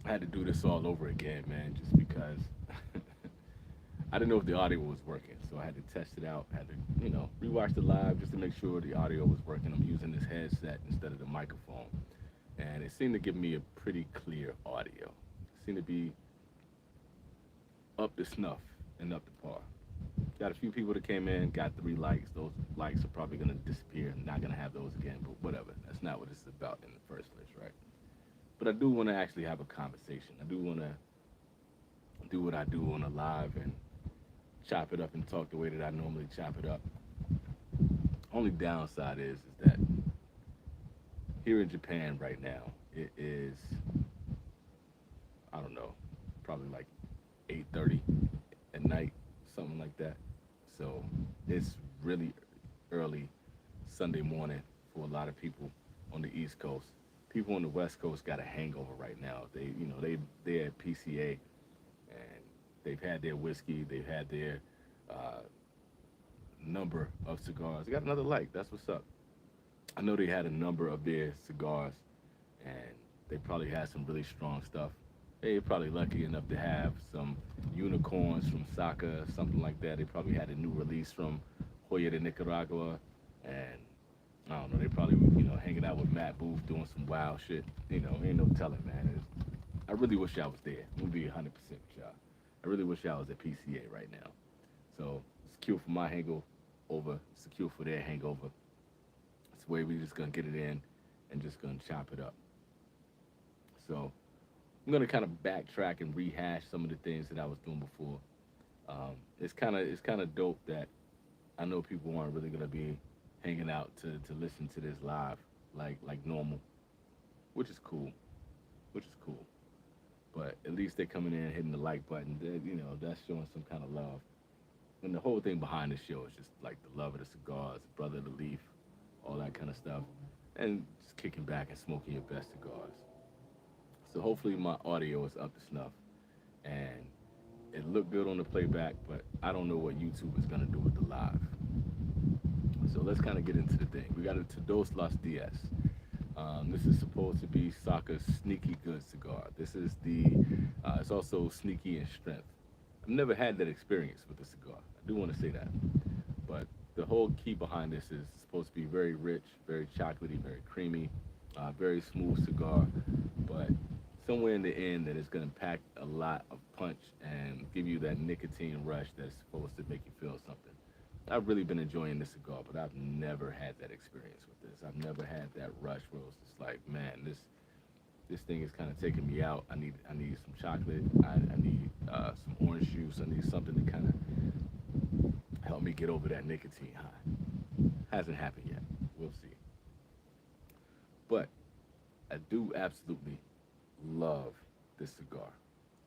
I had to do this all over again, man, just because I didn't know if the audio was working. So I had to test it out. I had to, rewatch the live just to make sure the audio was working. I'm using this headset instead of the microphone. And it seemed to give me a pretty clear audio. It seemed to be up to snuff and up to par. Got a few people that came in, got 3 likes. Those likes are probably going to disappear. Not going to have those again, but whatever. That's not what this is about in the first place, right? But I do want to actually have a conversation. I do want to do what I do on a live and chop it up and talk the way that I normally chop it up. Only downside is that here in Japan right now, it is, I don't know, probably like 8:30 at night, something like that. So it's really early Sunday morning for a lot of people on the East Coast. People on the West Coast got a hangover right now. They're at PCA and they've had their whiskey, they've had their uh, number of cigars. They got another like. That's what's up. I know they had a number of their cigars, and they probably had some really strong stuff. They're probably lucky enough to have some unicorns from Saka, something like that. They probably had a new release from Hoya de Nicaragua, and I don't know. They probably hanging out with Matt Booth doing some wild shit. Ain't no telling, man. I really wish I was there. I'm gonna be 100% with y'all. I really wish I was at PCA right now. So it's cute for my hangover. It's cute for their hangover. It's the way we just gonna get it in and just gonna chop it up. So I'm gonna kind of backtrack and rehash some of the things that I was doing before. It's kind of dope that I know people aren't really gonna be hanging out to listen to this live like normal, which is cool, which is cool. But at least they're coming in, hitting the like button. That's showing some kind of love. And the whole thing behind the show is just like the love of the cigars, brother of the leaf, all that kind of stuff, and just kicking back and smoking your best cigars. So hopefully my audio is up to snuff, and it looked good on the playback, but I don't know what YouTube is gonna do with the live. So let's kind of get into the thing. We got a Todos Los Dias. This is supposed to be Saka's sneaky good cigar. This is it's also sneaky in strength. I've never had that experience with the cigar. I do want to say that. But the whole key behind this is supposed to be very rich, very chocolatey, very creamy, very smooth cigar. But somewhere in the end that it's going to pack a lot of punch and give you that nicotine rush that's supposed to make you feel something. I've really been enjoying this cigar, but I've never had that experience with this. I've never had that rush where it's just like, man, this thing is kind of taking me out. I need some chocolate. I need some orange juice. I need something to kind of help me get over that nicotine high. Hasn't happened yet. We'll see. But I do absolutely love this cigar,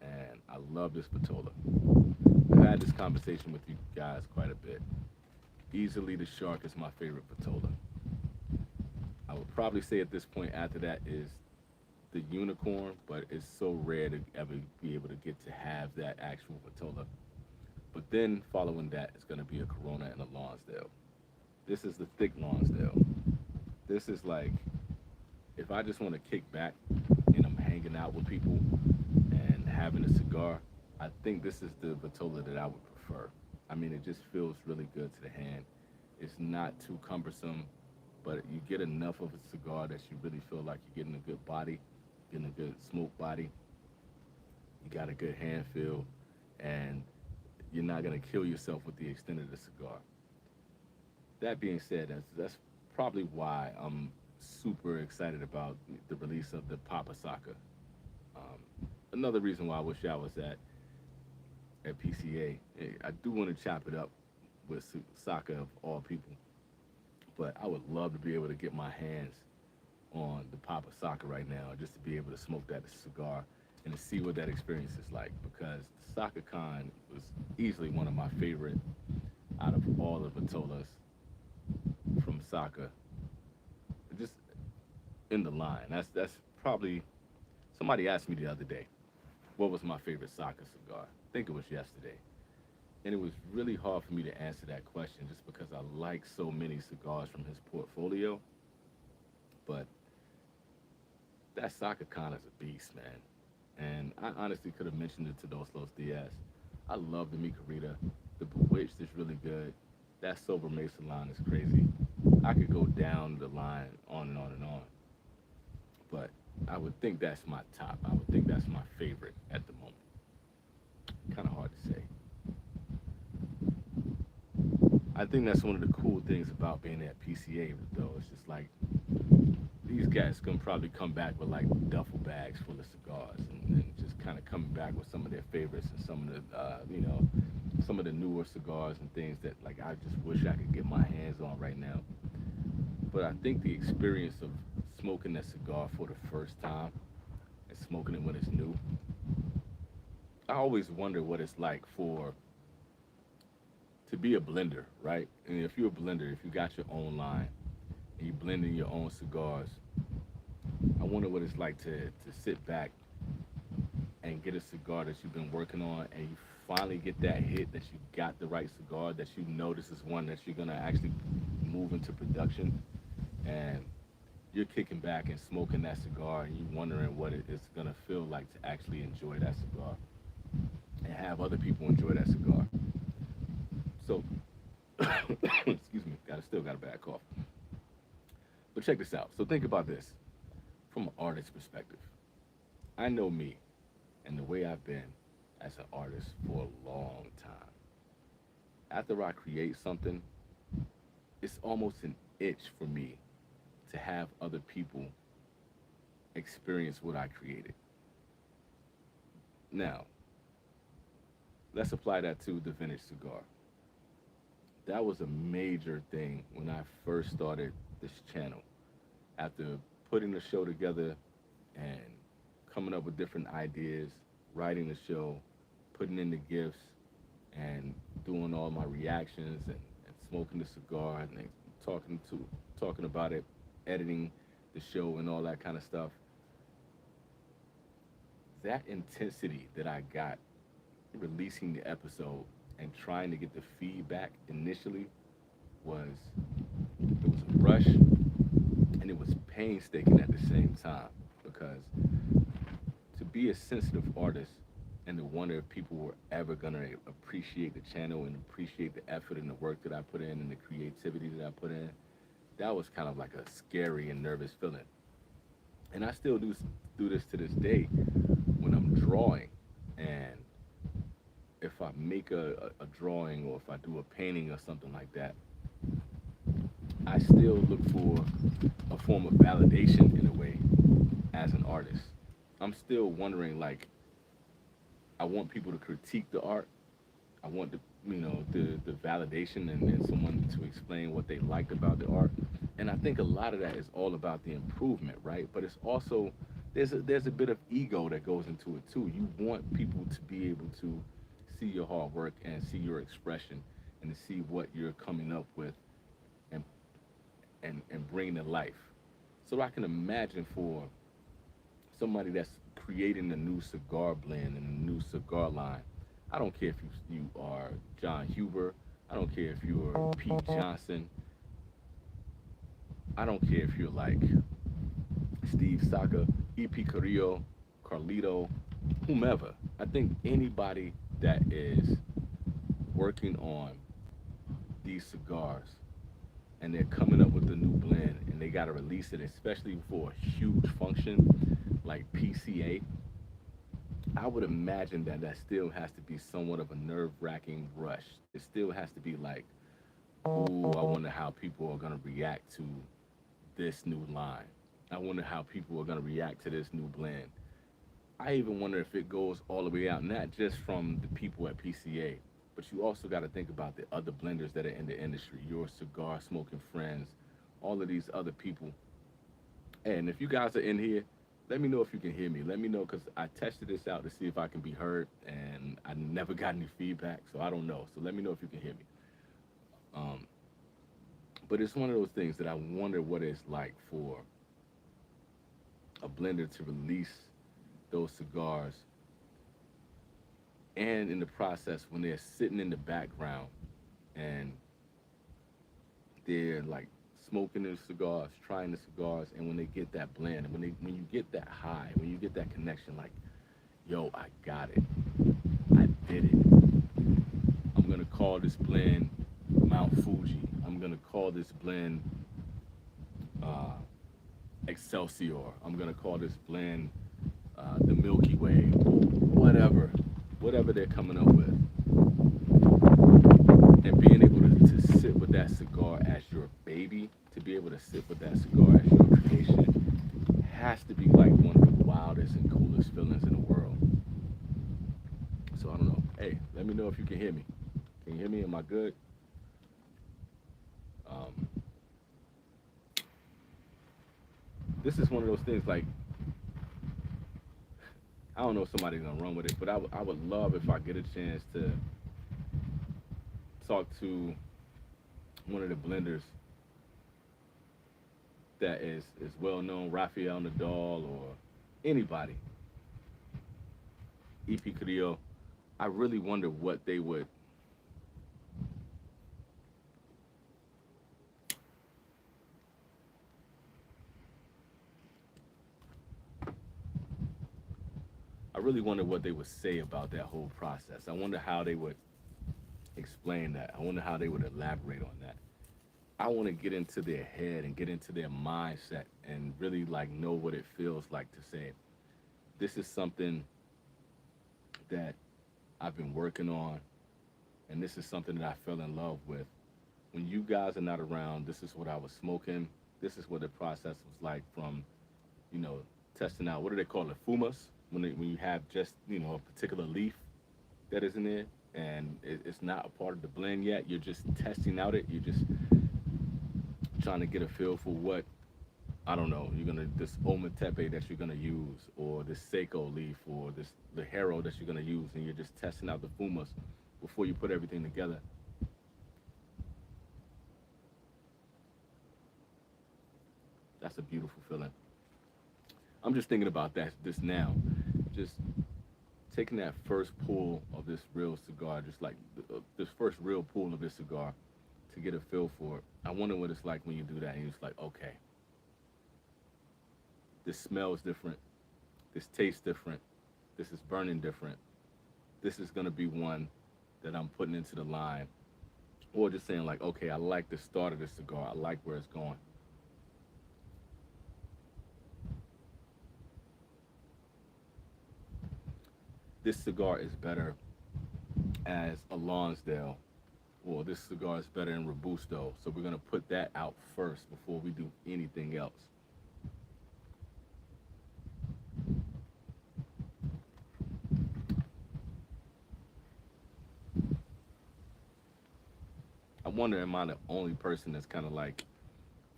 and I love this Vitola. I've had this conversation with you guys quite a bit. Easily, the Shark is my favorite Vitola. I would probably say at this point after that is the Unicorn, but it's so rare to ever be able to get to have that actual Vitola. But then following that is going to be a Corona and a Lonsdale. This is the thick Lonsdale. This is like if I just want to kick back and I'm hanging out with people and having a cigar, I think this is the Vitola that I would prefer. I mean, it just feels really good to the hand. It's not too cumbersome, but you get enough of a cigar that you really feel like you're getting a good body, getting a good smoke body. You got a good hand feel, and you're not gonna kill yourself with the extent of the cigar. That being said, that's probably why I'm super excited about the release of the Papa Saka. Another reason why I wish I was at PCA. I do want to chop it up with Saka of all people, but I would love to be able to get my hands on the Papa Saka right now, just to be able to smoke that cigar and to see what that experience is like. Because the Saka Khan was easily one of my favorite out of all the Vitolas from Saka. Just in the line. That's probably somebody asked me the other day, what was my favorite Saka cigar? I think it was yesterday. And it was really hard for me to answer that question just because I like so many cigars from his portfolio. But that Saka Khan is a beast, man. And I honestly could have mentioned it to Dos Los Diaz. I love the Micarita. The Bewitched is really good. That Sober Mason line is crazy. I could go down the line on and on and on. But I would think that's my top. I would think that's my favorite at the moment. Kind of hard to say. I think that's one of the cool things about being at PCA, though. It's just like these guys gonna probably come back with like duffel bags full of cigars, and just kind of coming back with some of their favorites and some of the, some of the newer cigars and things that like I just wish I could get my hands on right now. But I think the experience of smoking that cigar for the first time and smoking it when it's new, I always wonder what it's like for to be a blender, right? And if you're a blender, if you got your own line and you blending your own cigars, I wonder what it's like to sit back and get a cigar that you've been working on and you finally get that hit that you got the right cigar, that you know this is one that you're gonna actually move into production, and you're kicking back and smoking that cigar and you wondering what it's gonna feel like to actually enjoy that cigar and have other people enjoy that cigar. So excuse me, got still got a bad cough. But check this out. So think about this from an artist's perspective. I know me and the way I've been as an artist for a long time. After I create something, it's almost an itch for me to have other people experience what I created. Now, let's apply that to the vintage cigar. That was a major thing when I first started this channel. After putting the show together and coming up with different ideas, writing the show, putting in the gifts, and doing all my reactions and smoking the cigar and then talking about it, editing the show and all that kind of stuff. That intensity that I got releasing the episode and trying to get the feedback initially was it was a rush and it was painstaking at the same time because to be a sensitive artist and to wonder if people were ever gonna appreciate the channel and appreciate the effort and the work that I put in and the creativity that I put in, that was kind of like a scary and nervous feeling. And I still do this to this day when I'm drawing. And if I make a drawing or if I do a painting or something like that, I still look for a form of validation in a way as an artist. I'm still wondering, like, I want people to critique the art. I want the validation and someone to explain what they liked about the art. And I think a lot of that is all about the improvement, right? But it's also there's a bit of ego that goes into it too. You want people to be able to see your hard work and see your expression and to see what you're coming up with and and bring to life. So I can imagine for somebody that's creating a new cigar blend and a new cigar line. I don't care if you are John Huber. I don't care if you are Pete Johnson. I don't care if you're like Steve Saka, E.P. Carrillo, Carlito, whomever. I think anybody that is working on these cigars and they're coming up with a new blend and they got to release it, especially for a huge function like PCA, I would imagine that that still has to be somewhat of a nerve-wracking rush. It still has to be like, ooh, I wonder how people are going to react to this new line. I wonder how people are going to react to this new blend. I even wonder if it goes all the way out, not just from the people at PCA, but you also got to think about the other blenders that are in the industry, your cigar smoking friends, all of these other people. And if you guys are in here, let me know if you can hear me. Let me know because I tested this out to see if I can be heard, and I never got any feedback, so I don't know. So let me know if you can hear me. Um, but it's one of those things that I wonder what it's like for a blender to release those cigars, and in the process when they're sitting in the background and they're like smoking the cigars, trying the cigars, and when they get that blend, and when you get that high, when you get that connection, like yo, I got it. I did it. I'm gonna call this blend Mount Fuji. I'm gonna call this blend uh, Excelsior. I'm gonna call this blend the Milky Way, whatever they're coming up with, and being able to sit with that cigar as your baby, to be able to sit with that cigar as your creation, has to be like one of the wildest and coolest feelings in the world. So I don't know. Hey, let me know if you can hear me. Can you hear me? Am I good? Um, this is one of those things like I don't know if somebody's gonna run with it, but I would love if I get a chance to talk to one of the blenders that is well known, Rafael Nadal or anybody, EP Carrillo. I really wonder what they would. I really wonder what they would say about that whole process. I wonder how they would explain that. I wonder how they would elaborate on that. I want to get into their head and get into their mindset and really like know what it feels like to say, this is something that I've been working on and this is something that I fell in love with. When you guys are not around, this is what I was smoking. This is what the process was like from, you know, testing out, what do they call it, fumas? When you have just, you know, a particular leaf that is in there and it's not a part of the blend yet. You're just testing out it. You're just trying to get a feel for what, I don't know, you're gonna this ometepe that you're gonna use, or this seiko leaf, or this the hero that you're gonna use, and you're just testing out the fumas before you put everything together. That's a beautiful feeling. I'm just thinking about that this now, just taking that first pull of this real cigar, just like this first real pull of this cigar, to get a feel for it. I wonder what it's like when you do that, and you're just like, okay, this smells different, this tastes different, this is burning different. This is gonna be one that I'm putting into the line, or just saying like, okay, I like the start of this cigar. I like where it's going. This cigar is better as a Lonsdale, or this cigar is better in Robusto. So we're gonna put that out first before we do anything else. I wonder, am I the only person that's kind of like,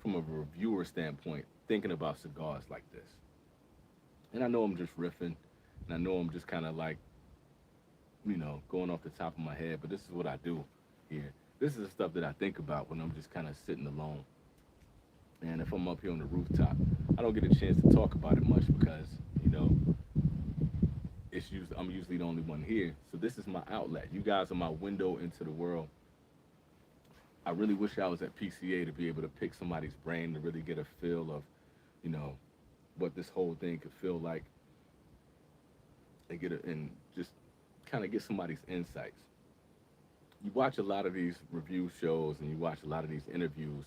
from a reviewer standpoint, thinking about cigars like this? And I know I'm just riffing, and I know I'm just kind of like, you know, going off the top of my head, but this is what I do here. This is the stuff that I think about when I'm just kind of sitting alone. And if I'm up here on the rooftop, I don't get a chance to talk about it much because, you know, I'm usually the only one here. So this is my outlet. You guys are my window into the world. I really wish I was at PCA to be able to pick somebody's brain to really get a feel of, you know, what this whole thing could feel like, and and just kind of get somebody's insights. You watch a lot of these review shows and you watch a lot of these interviews,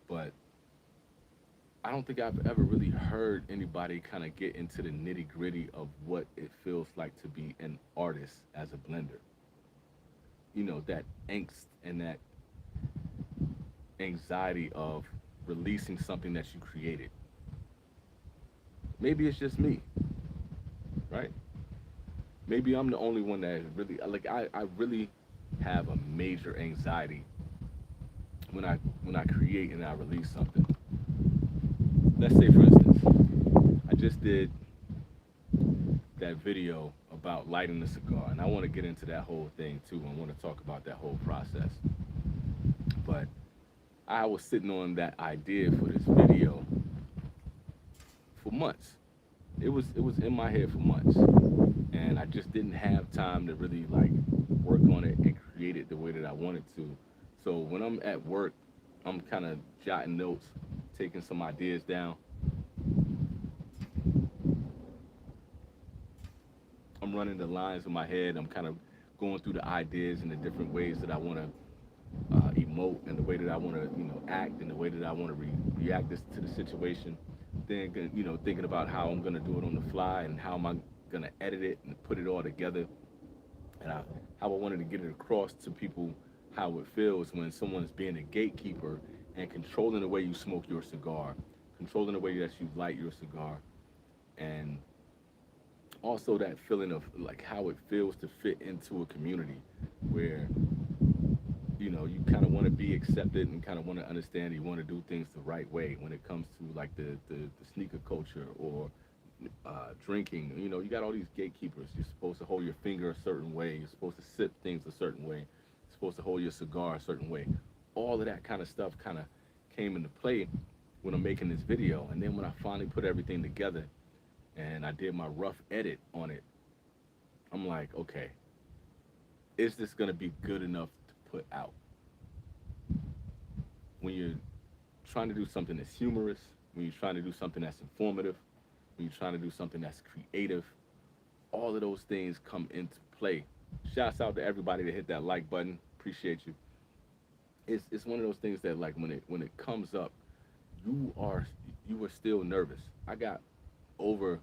but I don't think I've ever really heard anybody kind of get into the nitty gritty of what it feels like to be an artist as a blender. You know, that angst and that anxiety of releasing something that you created. Maybe it's just me, right? Maybe I'm the only one that really like. I really have a major anxiety when I create and I release something. Let's say, for instance, I just did that video about lighting the cigar, and I want to get into that whole thing too. I want to talk about that whole process. But I was sitting on that idea for this video for months. It was in my head for months, and I just didn't have time to really like work on it and create it the way that I wanted to. So when I'm at work, I'm kind of jotting notes, taking some ideas down, I'm running the lines in my head. I'm kind of going through the ideas and the different ways that I want to emote, and the way that I want to, act, and the way that I want to react to the situation. Then, thinking about how I'm gonna do it on the fly and how am I gonna edit it and put it all together, and how I wanted to get it across to people how it feels when someone's being a gatekeeper and controlling the way you smoke your cigar, controlling the way that you light your cigar, and also that feeling of like how it feels to fit into a community where you kind of want to be accepted and kind of want to understand, you want to do things the right way when it comes to like the sneaker culture or drinking. You got all these gatekeepers. You're supposed to hold your finger a certain way, you're supposed to sip things a certain way, you're supposed to hold your cigar a certain way. All of that kind of stuff kind of came into play when I'm making this video. And then when I finally put everything together and I did my rough edit on it, I'm like, okay, is this going to be good enough to put out? When you're trying to do something that's humorous, when you're trying to do something that's informative, when you're trying to do something that's creative, all of those things come into play. Shouts out to everybody that hit that like button. Appreciate you. It's one of those things that like when it comes up, you are still nervous. I got over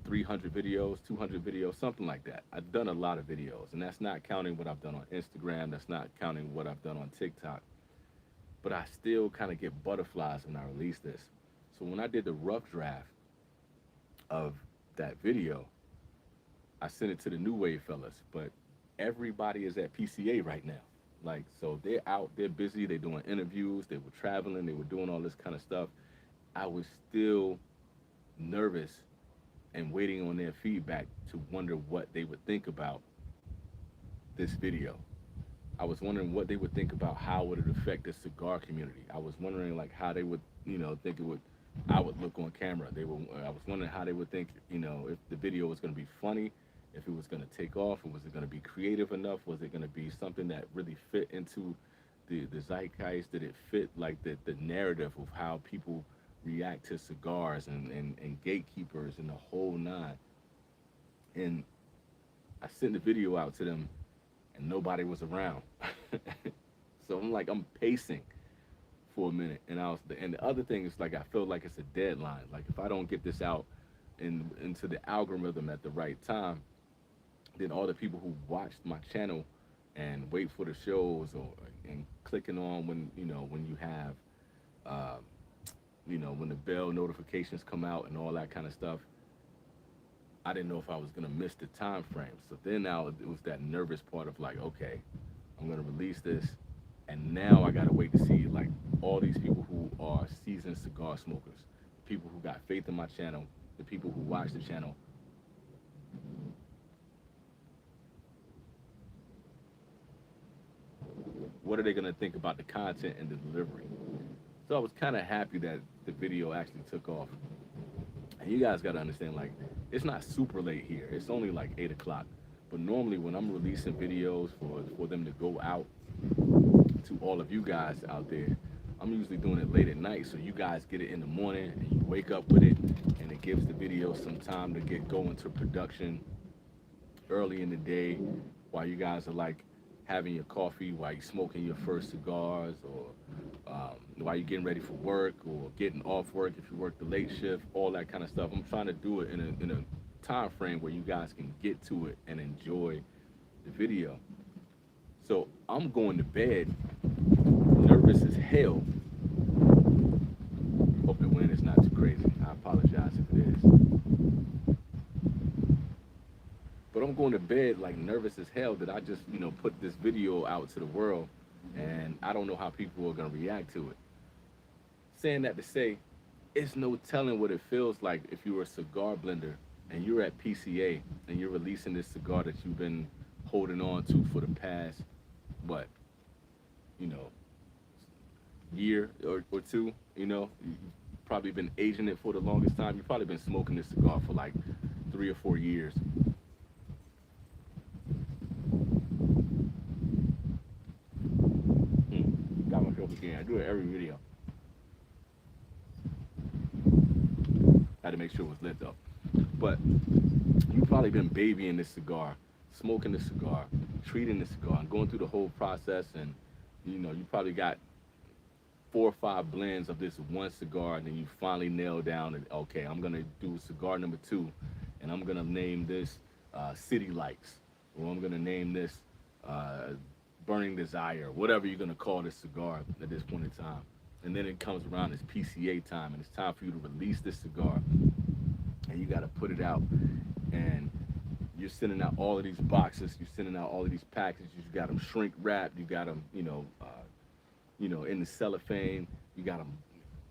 300 videos, 200 videos, something like that. I've done a lot of videos, and that's not counting what I've done on Instagram. That's not counting what I've done on TikTok. But I still kind of get butterflies when I release this. So when I did the rough draft of that video, I sent it to the New Wave fellas, but everybody is at PCA right now. Like, so they're out, they're busy, they're doing interviews, they were traveling, they were doing all this kind of stuff. I was still nervous and waiting on their feedback to wonder what they would think about this video. I was wondering what they would think about how would it affect the cigar community. I was wondering like how they would, think I would look on camera. I was wondering how they would think, if the video was going to be funny, if it was going to take off, or was it going to be creative enough? Was it going to be something that really fit into the zeitgeist? Did it fit like the narrative of how people react to cigars and gatekeepers and the whole nine? And I sent the video out to them and nobody was around. So I'm pacing for a minute, and the other thing is like I feel like it's a deadline. Like if I don't get this out into the algorithm at the right time, then all the people who watched my channel and wait for the shows and clicking on when you have when the bell notifications come out and all that kind of stuff, I didn't know if I was gonna miss the time frame. So then now it was that nervous part of like, okay, I'm gonna release this, and now I gotta wait to see like all these people who are seasoned cigar smokers, people who got faith in my channel, the people who watch the channel. What are they gonna think about the content and the delivery? So I was kind of happy that the video actually took off. And you guys gotta understand, like, it's not super late here. It's only like 8 o'clock. But normally when I'm releasing videos for them to go out to all of you guys out there, I'm usually doing it late at night, so you guys get it in the morning and you wake up with it, and it gives the video some time to get going to production early in the day while you guys are like having your coffee, while you're smoking your first cigars, or while you're getting ready for work or getting off work if you work the late shift, all that kind of stuff. I'm trying to do it in a time frame where you guys can get to it and enjoy the video. So I'm going to bed nervous as hell. Hope the wind is not too crazy. I apologize if it is. But I'm going to bed like nervous as hell that I just, put this video out to the world, and I don't know how people are going to react to it. Saying that to say, it's no telling what it feels like if you're a cigar blender and you're at PCA and you're releasing this cigar that you've been holding on to for the past, year or two, you've probably been aging it for the longest time. You've probably been smoking this cigar for like 3 or 4 years. Got myself again. I do it every video. Had to make sure it was lit though. But you've probably been babying this cigar, smoking this cigar, treating this cigar, and going through the whole process. And you probably got 4 or 5 blends of this one cigar, and then you finally nail down and okay, I'm gonna do cigar number 2, and I'm gonna name this City Lights, or I'm gonna name this uh, Burning Desire, whatever you're gonna call this cigar at this point in time. And then it comes around, it's PCA time, and it's time for you to release this cigar, and you got to put it out. And you're sending out all of these boxes, you're sending out all of these packages. You got them shrink wrapped, you got them, in the cellophane. You got to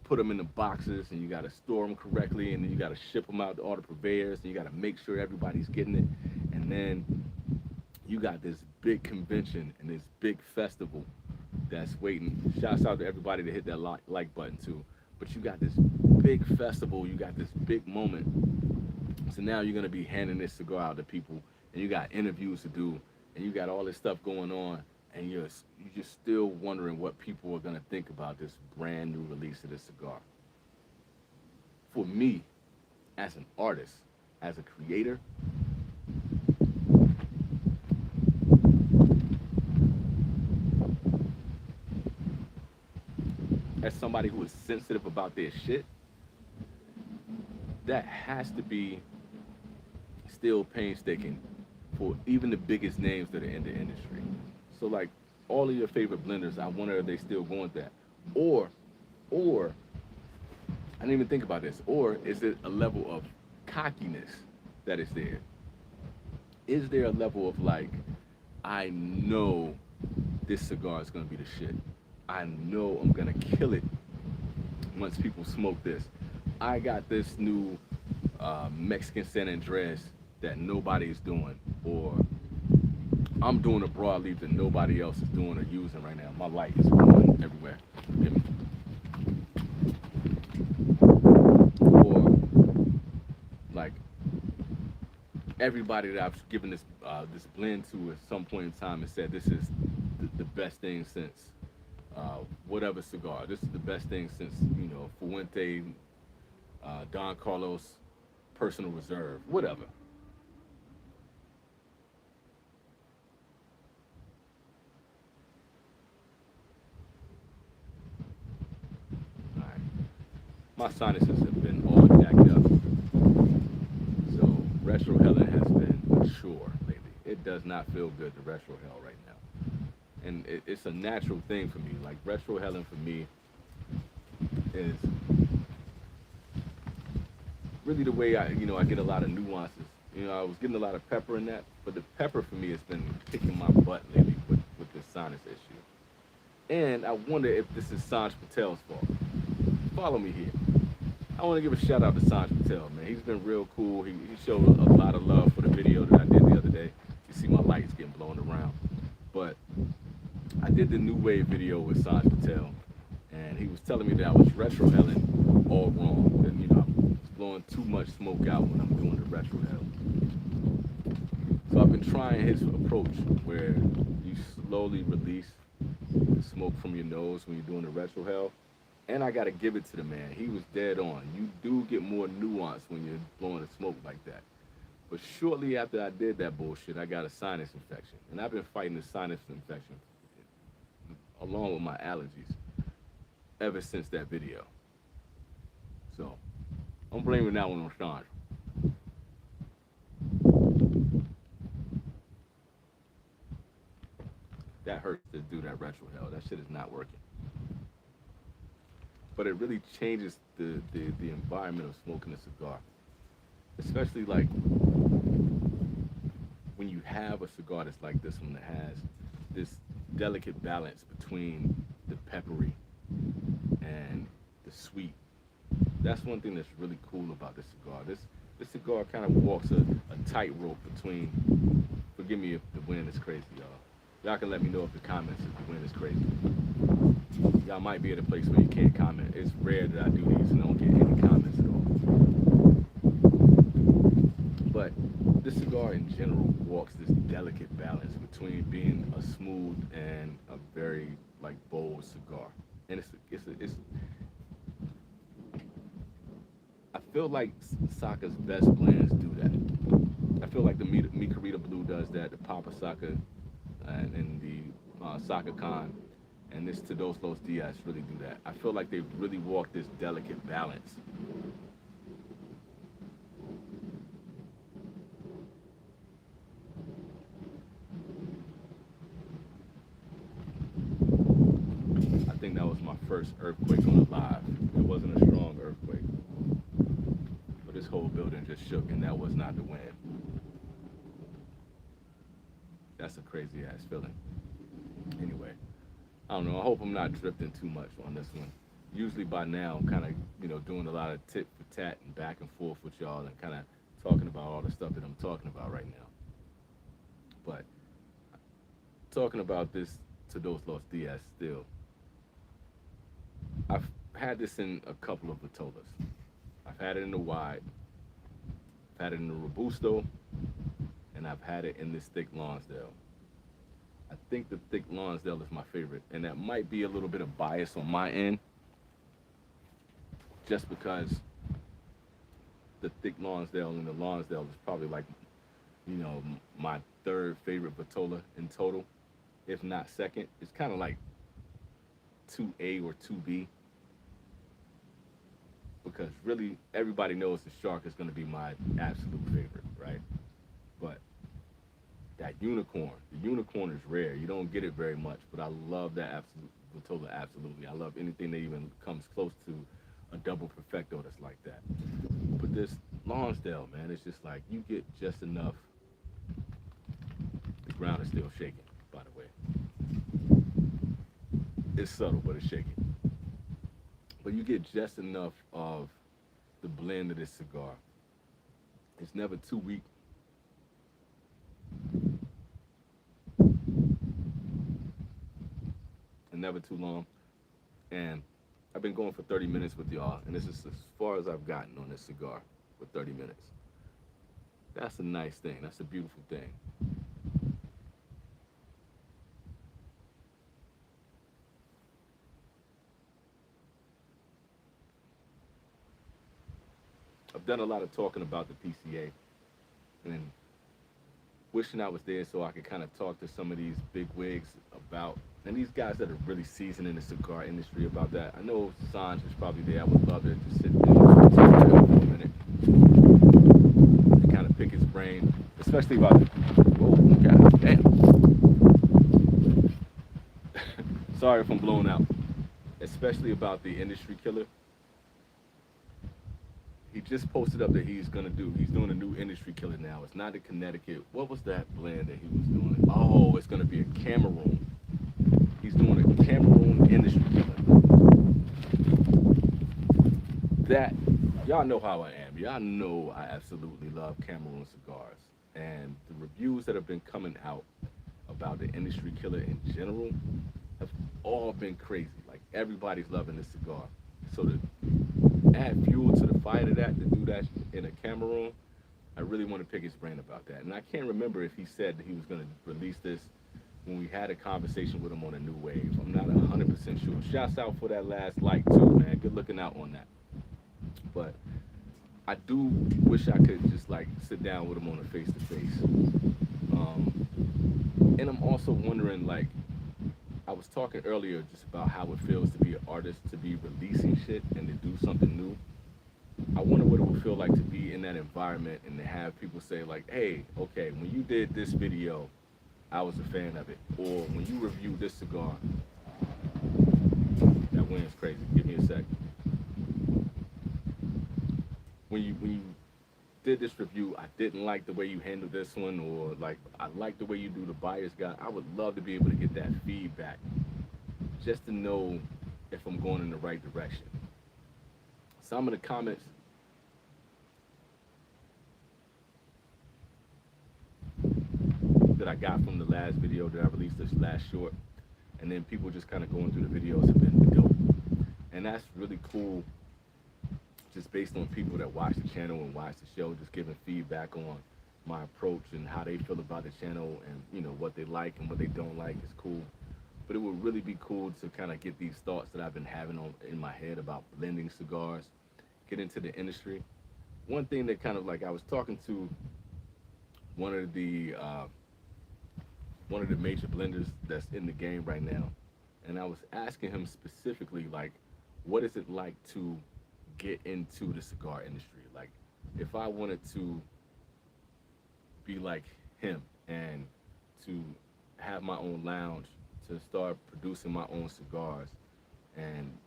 put them in the boxes, and you got to store them correctly, and then you got to ship them out to all the purveyors, and you got to make sure everybody's getting it. And then you got this big convention and this big festival that's waiting. Shouts out to everybody to hit that like button too. But you got this big festival, you got this big moment. So now you're gonna be handing this cigar out to people, and you got interviews to do, and you got all this stuff going on, and you're just still wondering what people are gonna think about this brand new release of this cigar. For me, as an artist, as a creator, as somebody who is sensitive about their shit, that has to be still painstaking for even the biggest names that are in the industry. So like all of your favorite blenders, I wonder if they still going with that. Or I didn't even think about this. Or is it a level of cockiness that is there? Is there a level of like, I know this cigar is gonna be the shit. I know I'm gonna kill it once people smoke this. I got this new Mexican San Andres that nobody is doing, or I'm doing a broadleaf that nobody else is doing or using right now. My light is going everywhere. Or like everybody that I've given this blend to at some point in time and said this is the best thing since whatever cigar. This is the best thing since Fuente, Don Carlos, Personal Reserve, whatever. All right. My sinuses have been all jacked up, so retro Helen has been a chore lately. It does not feel good to retro hell right now, and it's a natural thing for me. Like retro Helen for me is really the way I get a lot of nuances. I was getting a lot of pepper in that, but the pepper for me has been kicking my butt lately with this sinus issue. And I wonder if this is Sanj Patel's fault. Follow me here. I want to give a shout out to Sanj Patel, man. He's been real cool. He showed a lot of love for the video that I did the other day. You see my lights getting blown around. But I did the New Wave video with Sanj Patel, and he was telling me that I was retro Helen all wrong. That, I was blowing too much smoke out when I'm doing the retro Helen. So I've been trying his approach where you slowly release the smoke from your nose when you're doing the retro hell. And I gotta give it to the man. He was dead on. You do get more nuance when you're blowing the smoke like that. But shortly after I did that bullshit, I got a sinus infection. And I've been fighting the sinus infection along with my allergies ever since that video. So I'm blaming that one on Sean. That hurts to do that retro hell. That shit is not working. But it really changes the environment of smoking a cigar. Especially like when you have a cigar that's like this one that has this delicate balance between the peppery and the sweet. That's one thing that's really cool about this cigar. This cigar kind of walks a tightrope between. Forgive me if the wind is crazy, y'all. Y'all can let me know if the comments if the wind is crazy. Y'all might be at a place where you can't comment. It's rare that I do these and I don't get any comments at all. But this cigar in general walks this delicate balance between being a smooth and a very like bold cigar. And I feel like Saka's best blends do that. I feel like the Mikarita Blue does that, the Papa Saka and the Saka Khan and this Todos Los Diaz really do that. I feel like they really walk this delicate balance. I think that was my first earthquake on a live. It wasn't a strong earthquake, but this whole building just shook, and that was not the wind. That's a crazy ass feeling. Anyway, I don't know. I hope I'm not drifting too much on this one. Usually by now, I'm kind of doing a lot of tit for tat and back and forth with y'all, and kind of talking about all the stuff that I'm talking about right now. But talking about this to Dos Los Diaz still, I've had this in a couple of Vitolas. I've had it in the wide, I've had it in the Robusto, and I've had it in this thick Lonsdale. I think the thick Lonsdale is my favorite, and that might be a little bit of bias on my end, just because the thick Lonsdale and the Lonsdale is probably like, my third favorite Vitola in total, if not second. It's kind of like 2A or 2B, because really everybody knows the Shark is going to be my absolute favorite, right? But that the unicorn is rare. You don't get it very much, but I love that absolute Vitola absolutely. I love anything that even comes close to a double perfecto that's like that. But this Lonsdale, man, it's just like you get just enough. The ground is still shaking, by the way. It's subtle, but it's shaking. But you get just enough of the blend of this cigar. It's never too weak. And never too long. And I've been going for 30 minutes with y'all, and this is as far as I've gotten on this cigar for 30 minutes. That's a nice thing. That's a beautiful thing. I've done a lot of talking about the PCA and wishing I was there so I could kind of talk to some of these big wigs about, and these guys that are really seasoned in the cigar industry about that. I know Sanj is probably there. I would love to just sit there and talk to him for a minute and kind of pick his brain, especially about, whoa, god damn. Sorry if I'm blowing out. Especially about the industry killer. He just posted up that he's doing a new industry killer now. It's not a Connecticut. What was that blend that he was doing? Oh, it's gonna be a Cameroon. He's doing a Cameroon industry killer. That, y'all know how I am. Y'all know I absolutely love Cameroon cigars. And the reviews that have been coming out about the industry killer in general have all been crazy. Like everybody's loving this cigar. So to add fuel to the fire to that, to do that in a Cameroon, I really want to pick his brain about that. And I can't remember if he said that he was going to release this when we had a conversation with him on a new wave. I'm not 100% sure. Shouts out for that last like too, man. Good looking out on that. But I do wish I could just like sit down with him on a face to face. And I'm also wondering, like, I was talking earlier just about how it feels to be an artist, to be releasing shit and to do something new. I wonder what it would feel like to be in that environment and to have people say like, hey, okay, when you did this video, I was a fan of it. Or when you reviewed this cigar, that wind's crazy. Give me a sec. When you did this review, I didn't like the way you handled this one, or like I like the way you do the bias guy. I would love to be able to get that feedback, just to know if I'm going in the right direction. Some of the comments that I got from the last video that I released, this last short, and then people just kind of going through the videos have been dope, and that's really cool. Just based on people that watch the channel and watch the show, just giving feedback on my approach and how they feel about the channel, and what they like and what they don't like is cool. But it would really be cool to kind of get these thoughts that I've been having in my head about blending cigars, get into the industry, one thing that kind of like I was talking to one of the uh, one of the major blenders that's in the game right now, and I was asking him specifically like, what is it like to get into the cigar industry? Like, if I wanted to be like him and to have my own lounge, to start producing my own cigars, and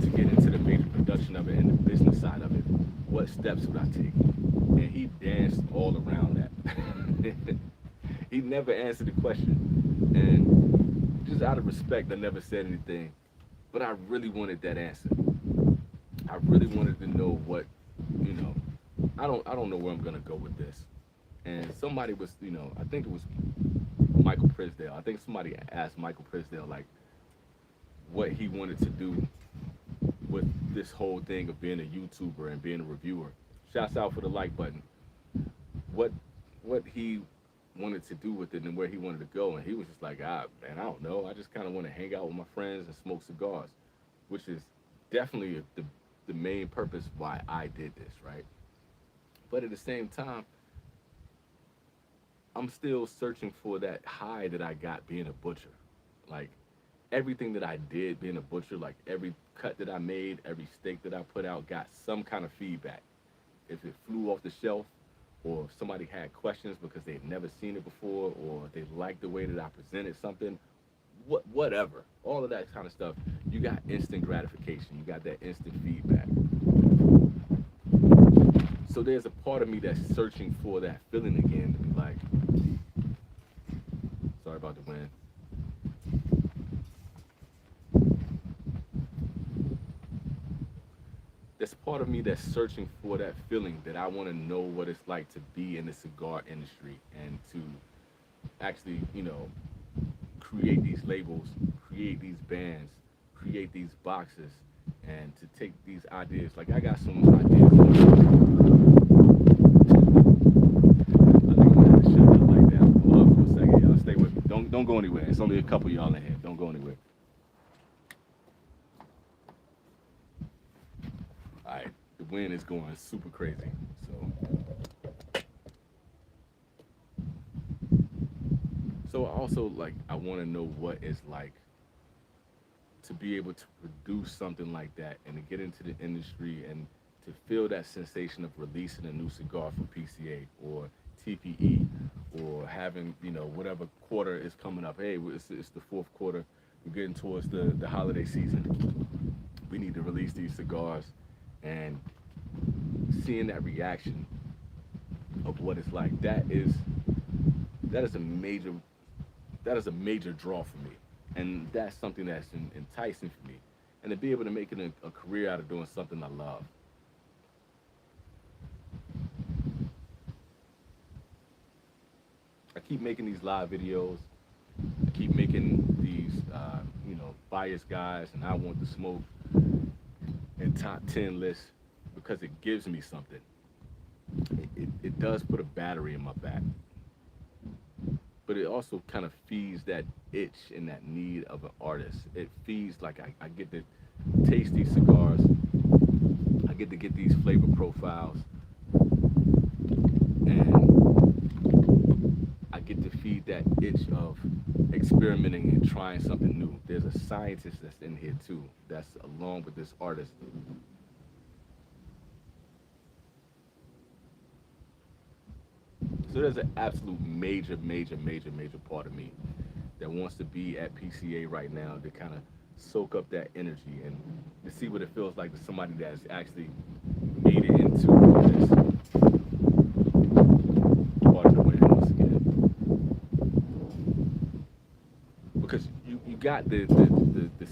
to get into the major production of it and the business side of it, what steps would I take? And he danced all around that. He never answered the question. And just out of respect, I never said anything. But I really wanted that answer. I really wanted to know what, you know, I don't know where I'm gonna go with this. And somebody was, I think it was Michael Prisdale. I think somebody asked Michael Prisdale like what he wanted to do with this whole thing of being a YouTuber and being a reviewer. Shouts out for the like button. What what he wanted to do with it and where he wanted to go, and he was just like, man, I don't know. I just kind of want to hang out with my friends and smoke cigars, which is definitely the main purpose why I did this, right? But at the same time, I'm still searching for that high that I got being a butcher. Like everything that I did being a butcher, like every cut that I made, every steak that I put out got some kind of feedback. If it flew off the shelf, or if somebody had questions because they'd never seen it before, or they liked the way that I presented something, whatever, all of that kind of stuff, you got instant gratification. You got that instant feedback. So there's a part of me that's searching for that feeling again to be like, sorry about the wind. There's part of me that's searching for that feeling that I want to know what it's like to be in the cigar industry and to actually, create these labels, create these bands, create these boxes, and to take these ideas. Like I got some ideas. I think I'm gonna have to shut that like that. Hold up for a second, y'all. Stay with me. Don't go anywhere. It's only a couple of y'all in here. Don't go anywhere. All right. The wind is going super crazy. So I also like I want to know what it's like to be able to produce something like that and to get into the industry and to feel that sensation of releasing a new cigar for PCA or TPE or having, whatever quarter is coming up. Hey, it's the fourth quarter. We're getting towards the holiday season. We need to release these cigars and seeing that reaction of what it's like. That is a major draw for me, and that's something that's enticing for me, and to be able to make it a career out of doing something I love. I keep making these live videos. I keep making these, bias guys, and I want to smoke and top 10 lists because it gives me something. It does put a battery in my back, but it also kind of feeds that itch and that need of an artist. It feeds like I get to taste these cigars, I get to get these flavor profiles, and I get to feed that itch of experimenting and trying something new. There's a scientist that's in here too, that's along with this artist. So there's an absolute major part of me that wants to be at PCA right now to kind of soak up that energy and to see what it feels like to somebody that's actually made it into this part of the wind once again. Because you got the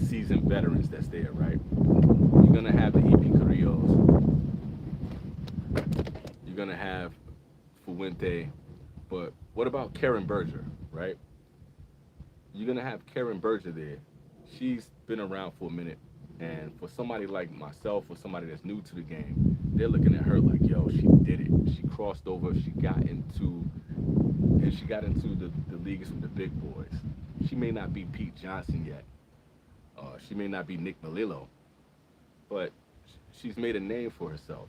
seasoned veterans that's there, right? You're gonna have the EP Carrillos, you're gonna have Fuente, but what about Karen Berger, right? You're gonna have Karen Berger there. She's been around for a minute, and for somebody like myself or somebody that's new to the game, they're looking at her like, yo, she did it. She crossed over. She got into the leagues with the big boys. She may not be Pete Johnson yet. She may not be Nick Melillo, but she's made a name for herself.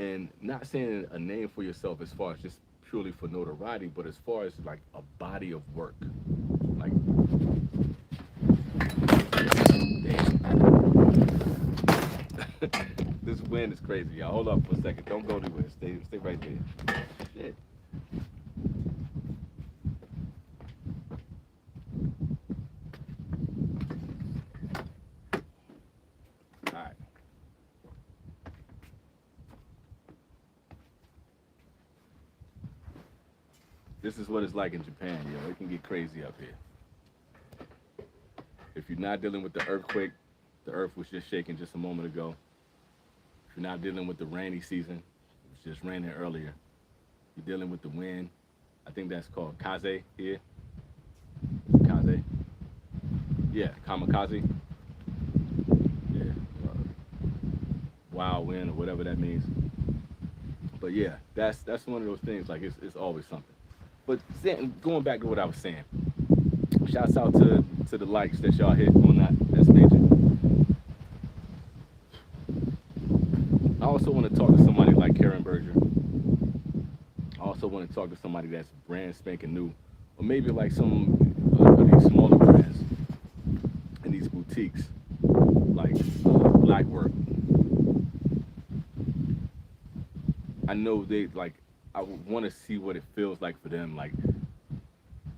And not saying a name for yourself as far as just purely for notoriety, but as far as like a body of work. Like, this wind is crazy, y'all. Hold up for a second. Don't go anywhere. Stay right there. Shit. All right. This is what it's like in Japan, yo. It can get crazy up here. If you're not dealing with the earthquake, the earth was just shaking just a moment ago. If you're not dealing with the rainy season, it was just raining earlier. You're dealing with the wind. I think that's called kaze here. Kaze. Yeah, kamikaze. Yeah, uh, wild wind or whatever that means. But yeah, that's one of those things. Like it's always something. But going back to what I was saying, shouts out to the likes that y'all hit on that. That's major. I also want to talk to somebody like Karen Berger. I also want to talk to somebody that's brand spanking new, or maybe like some of these smaller brands and these boutiques, like Black Work. I know they like. I would want to see what it feels like for them. Like,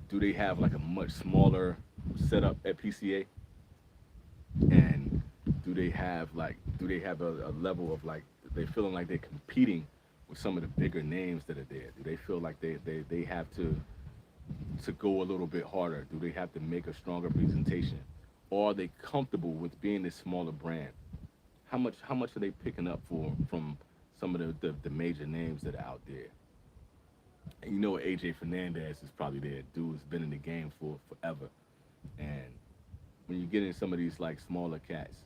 do they have like a much smaller setup at PCA, and do they have a level of like they feeling like they're competing with some of the bigger names that are there? Do they feel like they have to go a little bit harder? Do they have to make a stronger presentation? Or are they comfortable with being this smaller brand? How much are they picking up from some of the major names that are out there? And you know AJ Fernandez is probably there. Dude's been in the game for forever. And when you get in some of these like smaller cats,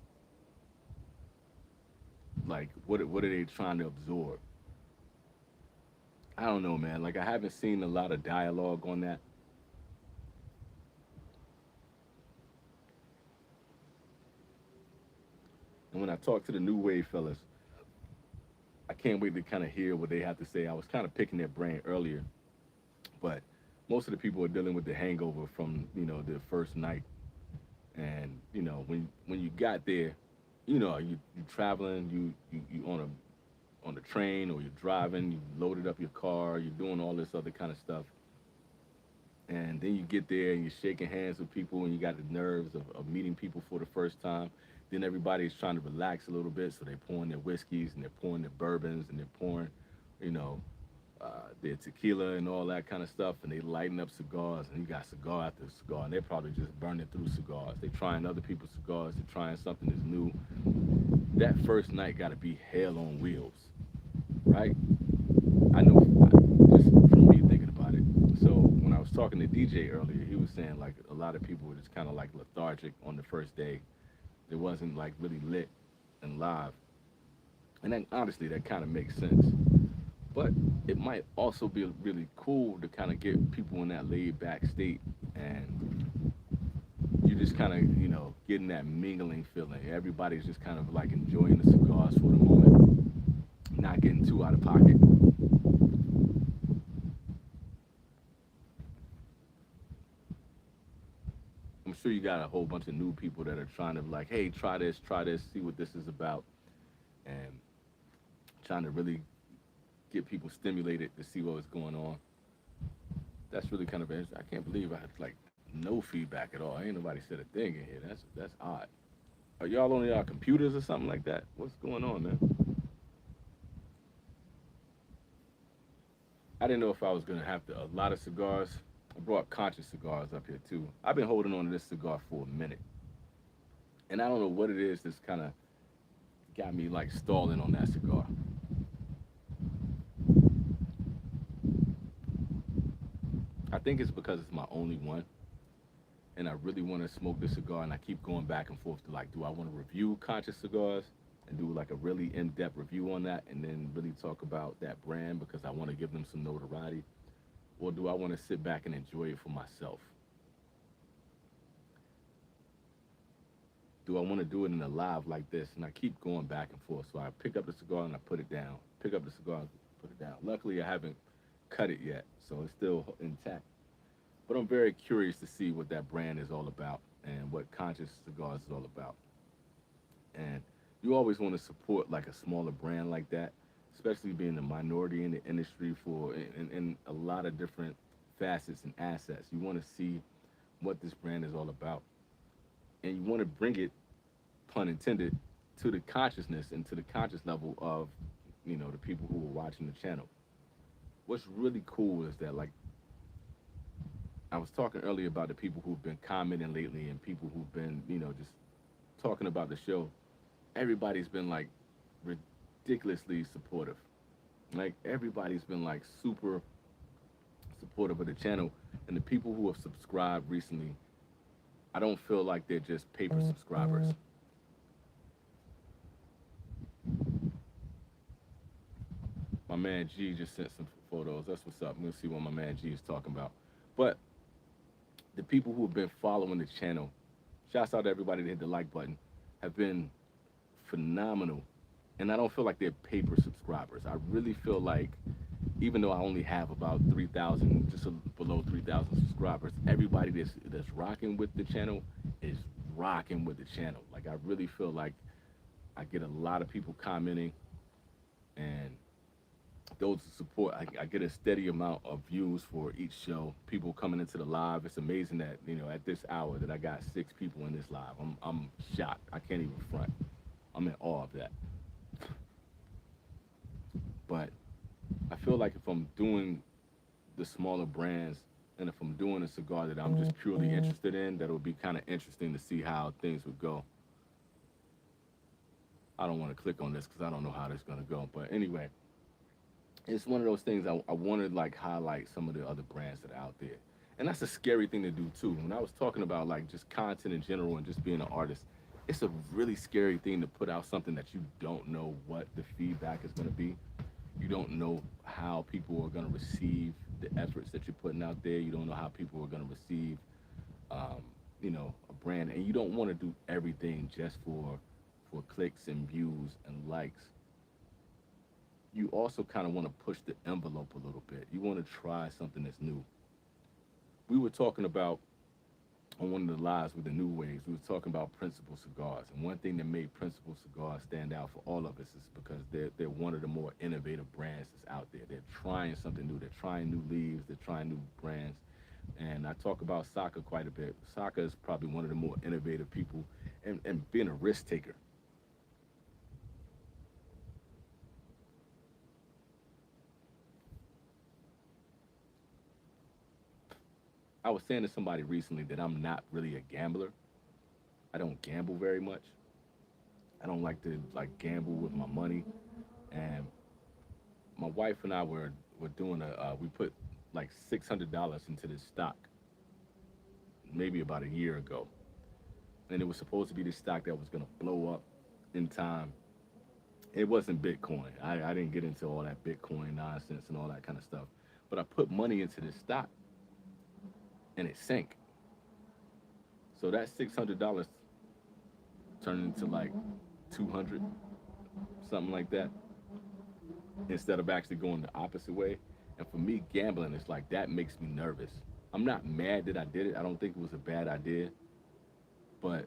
like what are they trying to absorb? I don't know, man. Like I haven't seen a lot of dialogue on that. And when I talk to the new wave fellas, I can't wait to kind of hear what they have to say. I was kind of picking their brain earlier, but most of the people are dealing with the hangover from their first night. And when you got there, you traveling, you on a train or you're driving, you loaded up your car, you're doing all this other kind of stuff, and then you get there and you're shaking hands with people and you got the nerves of meeting people for the first time. Then everybody's trying to relax a little bit, so they're pouring their whiskeys and they're pouring their bourbons and they're pouring, you know, their tequila and all that kind of stuff, and they lighting up cigars, and you got cigar after cigar, and they're probably just burning through cigars. They're trying other people's cigars, they're trying something that's new. That first night got to be hell on wheels, right? I know just from me thinking about it. So when I was talking to DJ earlier, he was saying like a lot of people were just kind of like lethargic on the first day. It wasn't like really lit and live, and then honestly, that kind of makes sense. But it might also be really cool to kind of get people in that laid back state, and you just kind of getting that mingling feeling. Everybody's just kind of like enjoying the cigars for the moment, not getting too out of pocket. I'm sure you got a whole bunch of new people that are trying to like, hey, try this, see what this is about, and trying to really get people stimulated to see what's going on. That's really kind of interesting. I can't believe I had like no feedback at all. Ain't nobody said a thing in here. That's odd. Are y'all on y'all computers or something like that? What's going on, man? I didn't know if I was gonna have to a lot of cigars. I brought conscious cigars up here too. I've been holding on to this cigar for a minute, and I don't know what it is that's kind of got me like stalling on that cigar. I think it's because it's my only one, and I really want to smoke this cigar, and I keep going back and forth to like, do I want to review conscious cigars and do like a really in-depth review on that, and then really talk about that brand because I want to give them some notoriety, or do I want to sit back and enjoy it for myself? Do I want to do it in a live like this? And I keep going back and forth. So I pick up the cigar and I put it down. pick up the cigar, put it down. Luckily, I haven't cut it yet, so it's still intact. But I'm very curious to see what that brand is all about and what Conscious Cigars is all about. And you always want to support like a smaller brand like that, especially being a minority in the industry for in a lot of different facets and assets. You want to see what this brand is all about, and you want to bring it, pun intended, to the consciousness and to the conscious level of the people who are watching the channel. What's really cool is that, like, I was talking earlier about the people who've been commenting lately and people who've been just talking about the show. Everybody's been like ridiculously supportive. Like, everybody's been like super supportive of the channel, and the people who have subscribed recently, I don't feel like they're just paper subscribers. My man G just sent some photos. That's what's up. We'll see what my man G is talking about. But the people who have been following the channel, shouts out to everybody that hit the like button, have been phenomenal. And I don't feel like they're paper subscribers. I really feel like, even though I only have about 3,000, just below 3,000 subscribers, everybody that's rocking with the channel is rocking with the channel. Like, I really feel like I get a lot of people commenting, and those who support, I get a steady amount of views for each show. People coming into the live. It's amazing that at this hour that I got 6 people in this live. I'm shocked. I can't even front. I'm in awe of that. But I feel like if I'm doing the smaller brands, and if I'm doing a cigar that I'm just purely interested in, that would be kind of interesting to see how things would go. I don't want to click on this because I don't know how this is going to go. But anyway, it's one of those things I want to like highlight some of the other brands that are out there. And that's a scary thing to do too. When I was talking about like just content in general and just being an artist, it's a really scary thing to put out something that you don't know what the feedback is going to be. You don't know how people are going to receive the efforts that you're putting out there. You don't know how people are going to receive, a brand. And you don't want to do everything just for clicks and views and likes. You also kind of want to push the envelope a little bit. You want to try something that's new. We were talking about, on one of the lives with the New Waves, we were talking about Principal Cigars. And one thing that made Principal Cigars stand out for all of us is because they're one of the more innovative brands that's out there. They're trying something new. They're trying new leaves. They're trying new brands. And I talk about Saka quite a bit. Saka is probably one of the more innovative people and being a risk taker. I was saying to somebody recently that I'm not really a gambler. I don't gamble very much. I don't like to like gamble with my money. And my wife and I were doing we put like $600 into this stock maybe about a year ago, and it was supposed to be this stock that was gonna blow up in time. It wasn't Bitcoin. I didn't get into all that Bitcoin nonsense and all that kind of stuff. But I put money into this stock, and it sank. So that $600 turned into like 200, something like that, instead of actually going the opposite way. And for me, gambling is like, that makes me nervous. I'm not mad that I did it. I don't think it was a bad idea, but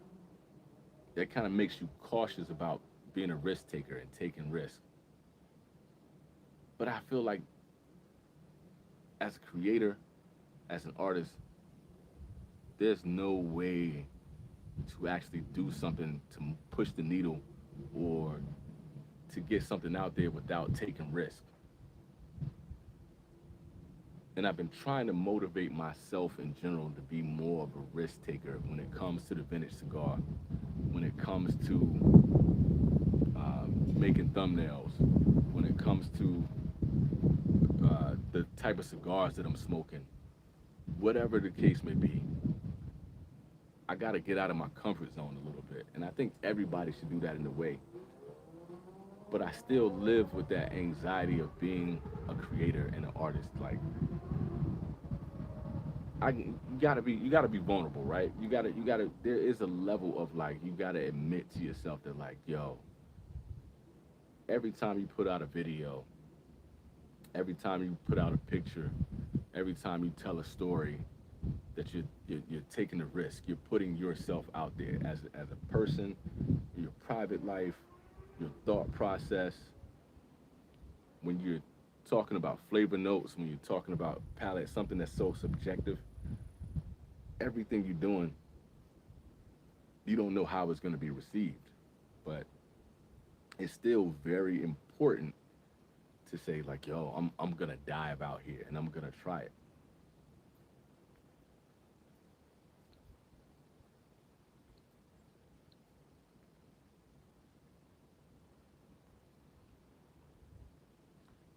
that kind of makes you cautious about being a risk taker and taking risks. But I feel like as a creator, as an artist, there's no way to actually do something to push the needle or to get something out there without taking risk. And I've been trying to motivate myself in general to be more of a risk taker when it comes to the vintage cigar, when it comes to making thumbnails, when it comes to the type of cigars that I'm smoking, whatever the case may be. I got to get out of my comfort zone a little bit. And I think everybody should do that in a way. But I still live with that anxiety of being a creator and an artist. Like, you gotta be vulnerable, right? There is a level of like, you gotta admit to yourself that like, yo, every time you put out a video, every time you put out a picture, every time you tell a story, that you're taking a risk. You're putting yourself out there as a person, your private life, your thought process. When you're talking about flavor notes, when you're talking about palate, something that's so subjective, everything you're doing, you don't know how it's going to be received. But it's still very important to say like, yo, I'm gonna dive out here and I'm gonna try it.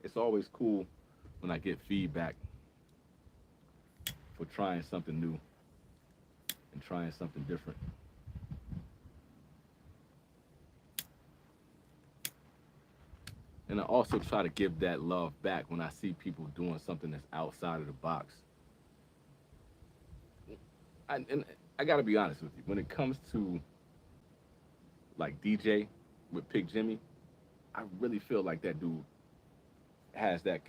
It's always cool when I get feedback for trying something new and trying something different. And I also try to give that love back when I see people doing something that's outside of the box. And I got to be honest with you, when it comes to like DJ with Pick Jimmy, I really feel like that dude has that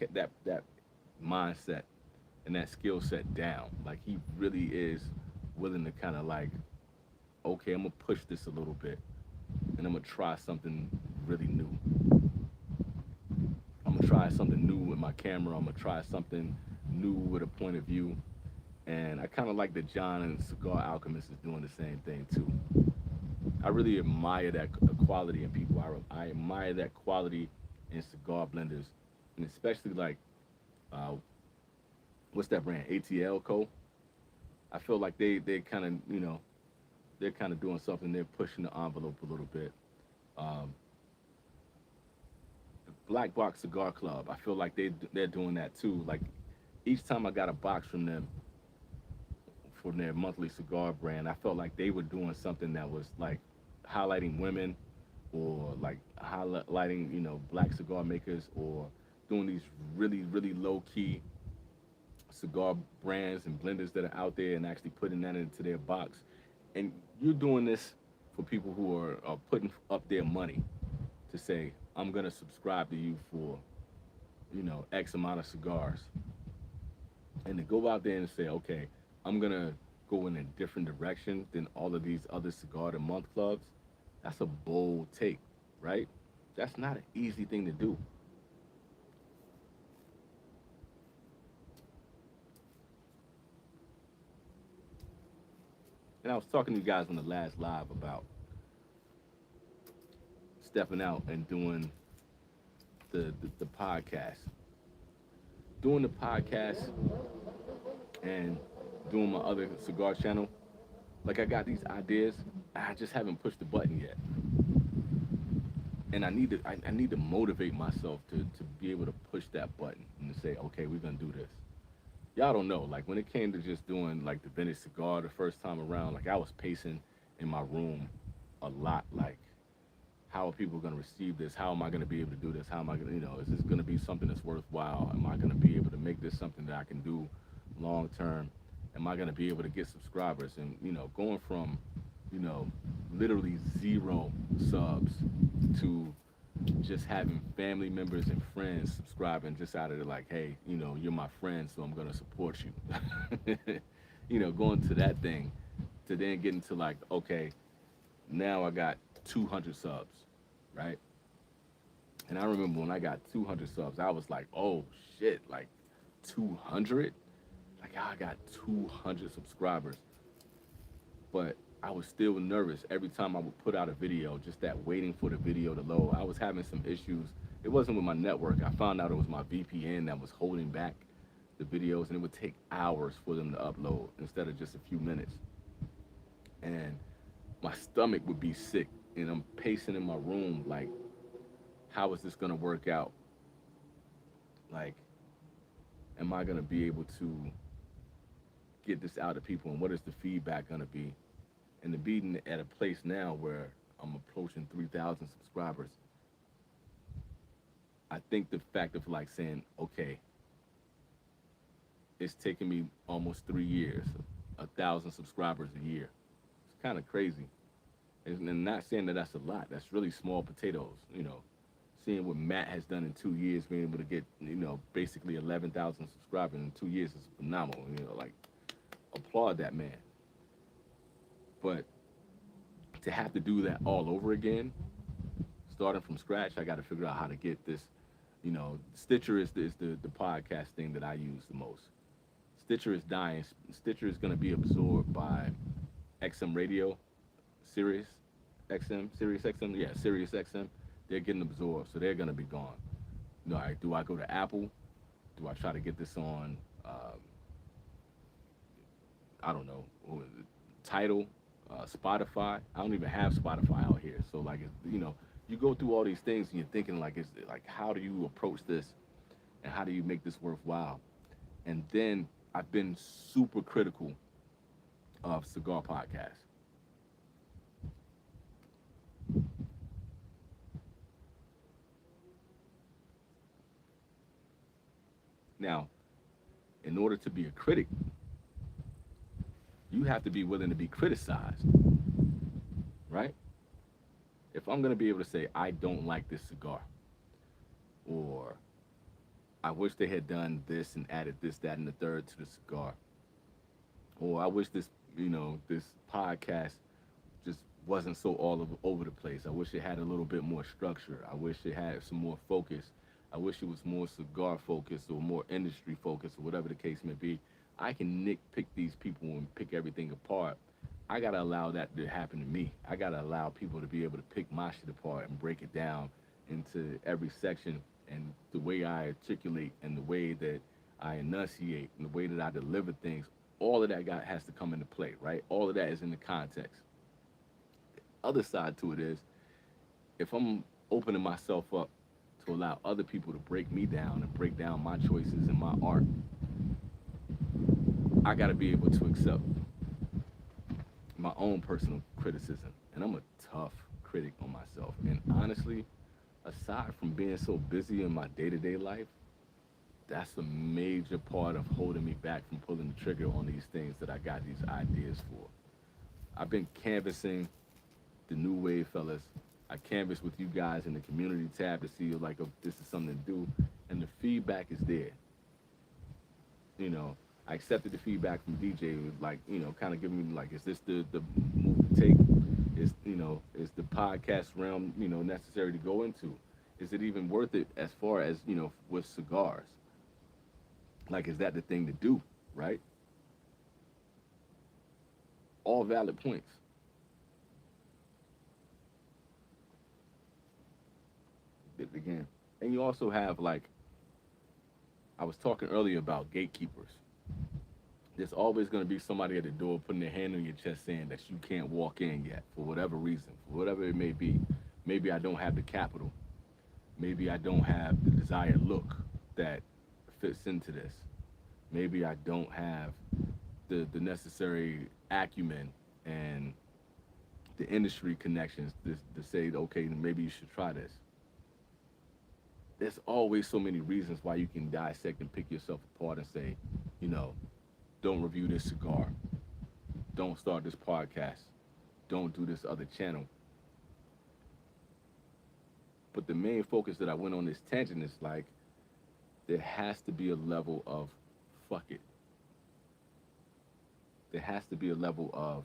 mindset and that skill set down. Like he really is willing to kind of like, okay, I'm gonna push this a little bit, and I'm gonna try something really new. I'm gonna try something new with my camera. I'm gonna try something new with a point of view. And I kind of like that John and Cigar Alchemist is doing the same thing too. I really admire that quality in people. I admire that quality in cigar blenders, and especially like uh, what's that brand? ATL Co. I feel like they kind of they're kind of doing something. They're pushing the envelope a little bit. Um, the Black Box Cigar Club. I feel like they're doing that too. Like each time I got a box from them for their monthly cigar brand, I felt like they were doing something that was like highlighting women or like highlighting black cigar makers or doing these really low key cigar brands and blenders that are out there and actually putting that into their box. And you're doing this for people who are putting up their money to say, I'm gonna subscribe to you for, X amount of cigars. And to go out there and say, okay, I'm gonna go in a different direction than all of these other cigar a month clubs, that's a bold take, right? That's not an easy thing to do. And I was talking to you guys on the last live about stepping out and doing the podcast. Doing the podcast and doing my other cigar channel, like I got these ideas, I just haven't pushed the button yet. And I need to motivate myself to be able to push that button and to say, okay, we're gonna do this. Y'all don't know, like when it came to just doing like the vintage cigar the first time around, like I was pacing in my room a lot, like how are people going to receive this? How am I going to be able to do this? How am I going to, is this going to be something that's worthwhile? Am I going to be able to make this something that I can do long term? Am I going to be able to get subscribers? And, going from, you know, literally zero subs to just having family members and friends subscribing just out of the like, hey, you're my friend, so I'm going to support you. Going to that thing to then getting to like, okay, now I got 200 subs, right? And I remember when I got 200 subs, I was like, oh shit, like 200? Like I got 200 subscribers. But I was still nervous every time I would put out a video, just that waiting for the video to load. I was having some issues. It wasn't with my network. I found out it was my VPN that was holding back the videos, and it would take hours for them to upload instead of just a few minutes. And my stomach would be sick, and I'm pacing in my room like, how is this gonna work out? Like, am I gonna be able to get this out to people, and what is the feedback gonna be? And to be at a place now where I'm approaching 3,000 subscribers, I think the fact of like saying, okay, it's taken me almost 3 years, 1,000 subscribers a year. It's kind of crazy. And not saying that that's a lot. That's really small potatoes, seeing what Matt has done in 2 years, being able to get, basically 11,000 subscribers in 2 years is phenomenal. Like, applaud that man. But to have to do that all over again, starting from scratch, I got to figure out how to get this. Stitcher is the podcast thing that I use the most. Stitcher is dying. Stitcher is going to be absorbed by XM Radio, Sirius Sirius XM, yeah, Sirius XM. They're getting absorbed, so they're going to be gone. All right, do I go to Apple? Do I try to get this on? I don't know, Title, Spotify. I don't even have Spotify out here, so like, you go through all these things and you're thinking like, it's like, how do you approach this, and how do you make this worthwhile? And then I've been super critical of Cigar Podcast. Now, in order to be a critic, you have to be willing to be criticized, right? If I'm going to be able to say, I don't like this cigar, or I wish they had done this and added this, that, and the third to the cigar, or I wish this podcast just wasn't so over the place. I wish it had a little bit more structure. I wish it had some more focus. I wish it was more cigar focused or more industry focused or whatever the case may be. I can nitpick these people and pick everything apart. I gotta allow that to happen to me. I gotta allow people to be able to pick my shit apart and break it down into every section, and the way I articulate and the way that I enunciate and the way that I deliver things. All of that has to come into play, right? All of that is in the context. Other side to it is, if I'm opening myself up to allow other people to break me down and break down my choices and my art, I got to be able to accept my own personal criticism. And I'm a tough critic on myself. And honestly, aside from being so busy in my day-to-day life, that's a major part of holding me back from pulling the trigger on these things that I got these ideas for. I've been canvassing the new wave fellas. I canvassed with you guys in the community tab to see like if this is something to do, and the feedback is there. I accepted the feedback from DJ, with like, kind of giving me like, is this the move to take? Is the podcast realm, necessary to go into? Is it even worth it as far as, with cigars? Like, is that the thing to do, right? All valid points. Again. And you also have, like, I was talking earlier about gatekeepers. There's always going to be somebody at the door putting their hand on your chest saying that you can't walk in yet for whatever reason, for whatever it may be. Maybe I don't have the capital. Maybe I don't have the desired look that fits into this. Maybe I don't have the necessary acumen and the industry connections to say, okay, maybe you should try this. There's always so many reasons why you can dissect and pick yourself apart and say, don't review this cigar. Don't start this podcast. Don't do this other channel. But the main focus that I went on this tangent is like, there has to be a level of fuck it. There has to be a level of,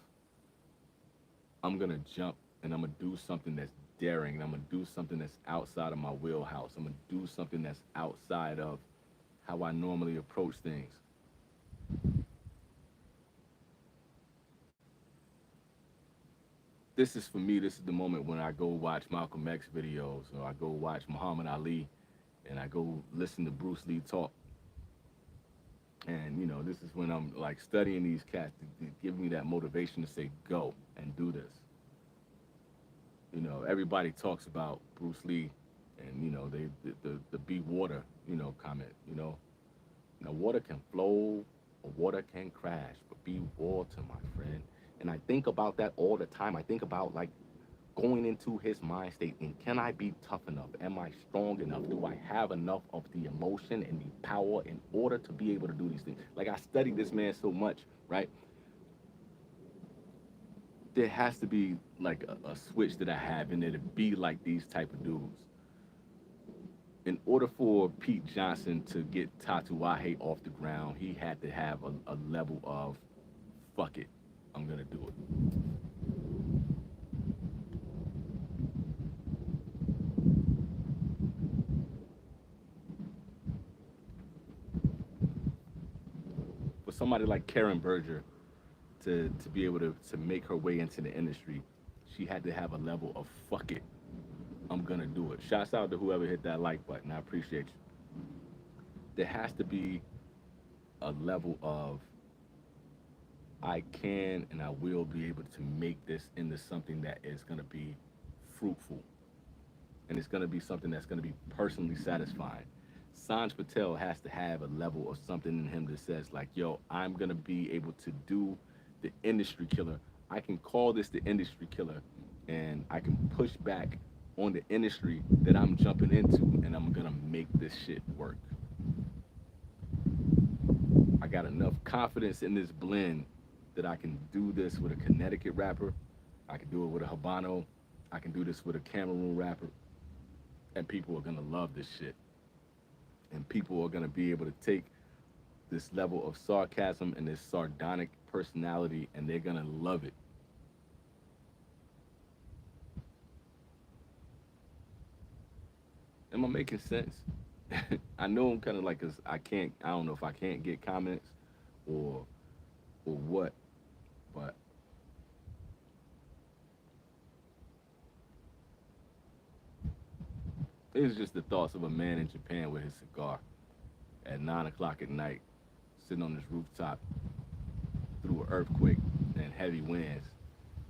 I'm going to jump and I'm going to do something that's daring. And I'm going to do something that's outside of my wheelhouse. I'm going to do something that's outside of how I normally approach things. This is for me, this is the moment when I go watch Malcolm X videos, or I go watch Muhammad Ali, and I go listen to Bruce Lee talk. And, this is when I'm like studying these cats to give me that motivation to say, go and do this. Everybody talks about Bruce Lee and, the be water, comment, Now, water can flow or water can crash, but be water, my friend. And I think about that all the time. I think about like going into his mind state, and can I be tough enough? Am I strong enough? Do I have enough of the emotion and the power in order to be able to do these things? Like, I study this man so much, right? There has to be like a switch that I have in there to be like these type of dudes. in order for Pete Johnson to get Tatuaje off the ground, he had to have a level of fuck it, I'm gonna do it. For somebody like Karen Berger to be able to make her way into the industry, she had to have a level of fuck it, I'm gonna do it. Shouts out to whoever hit that like button. I appreciate you. There has to be a level of I can and I will be able to make this into something that is gonna be fruitful and it's gonna be something that's gonna be personally satisfying. Sanj Patel has to have a level of something in him that says like, yo, I'm gonna be able to do the industry killer. I can call this the industry killer and I can push back on the industry that I'm jumping into and I'm gonna make this shit work. I got enough confidence in this blend that I can do this with a Connecticut rapper. I can do it with a Habano. I can do this with a Cameroon rapper. And people are gonna love this shit. And people are gonna be able to take this level of sarcasm and this sardonic personality and they're gonna love it. Am I making sense? I know I'm kind of like, 'cause I don't know if I can't get comments or what, but it's just the thoughts of a man in Japan with his cigar at 9 o'clock at night, sitting on this rooftop through an earthquake and heavy winds.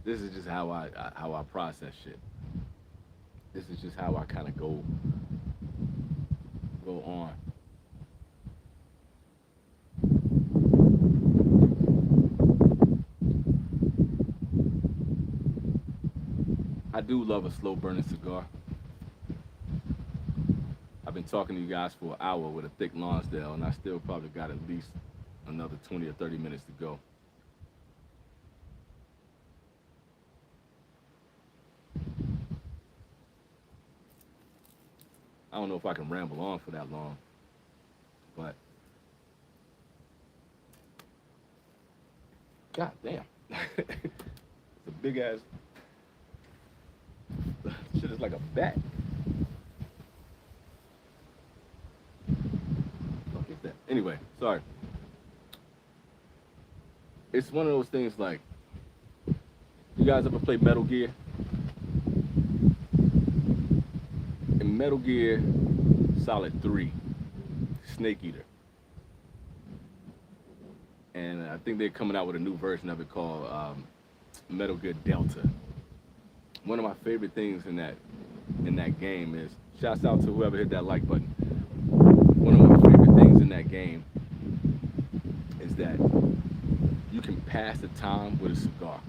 This is just how I process shit. This is just how I kind of go on. I do love a slow burning cigar. I've been talking to you guys for an hour with a thick Lonsdale, and I still probably got at least another 20 or 30 minutes to go. I don't know if I can ramble on for that long, but god damn. It's a big ass shit is like a bat. Fuck is that? Anyway, sorry. It's one of those things like you guys ever play Metal Gear? In Metal Gear Solid 3, Snake Eater. And I think they're coming out with a new version of it called Metal Gear Delta. One of my favorite things in that game is shouts out to whoever hit that like button. One of my favorite things in that game is that you can pass the time with a cigar.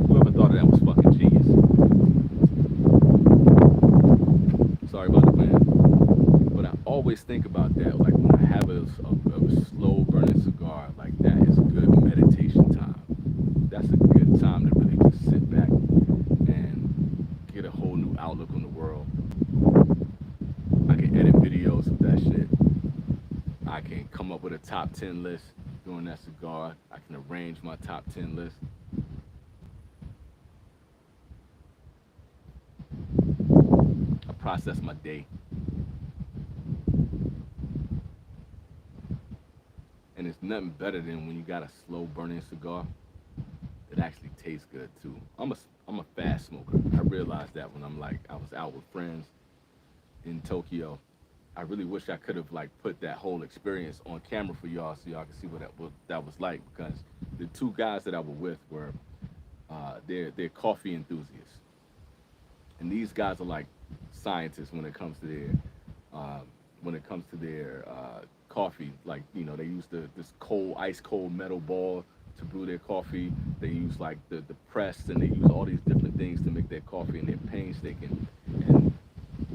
Whoever thought of that was fucking genius. Sorry about the wind. But I always think about that, like when I have a slow burning cigar, like that is good meditation time. That's a good time to really just sit back and get a whole new outlook on the world. I can edit videos of that shit. I can come up with a top 10 list during that cigar. I can arrange my top 10 list. I process my day. And it's nothing better than when you got a slow burning cigar that actually tastes good too. I'm a fast smoker. I realized that when I was out with friends in Tokyo. I really wish I could have like put that whole experience on camera for y'all so y'all can see what that was like because the two guys that I was with were they're coffee enthusiasts. And these guys are like scientists when it comes to their coffee. Like they use this cold, ice cold metal ball to brew their coffee. They use like the press and they use all these different things to make their coffee and they're painstaking and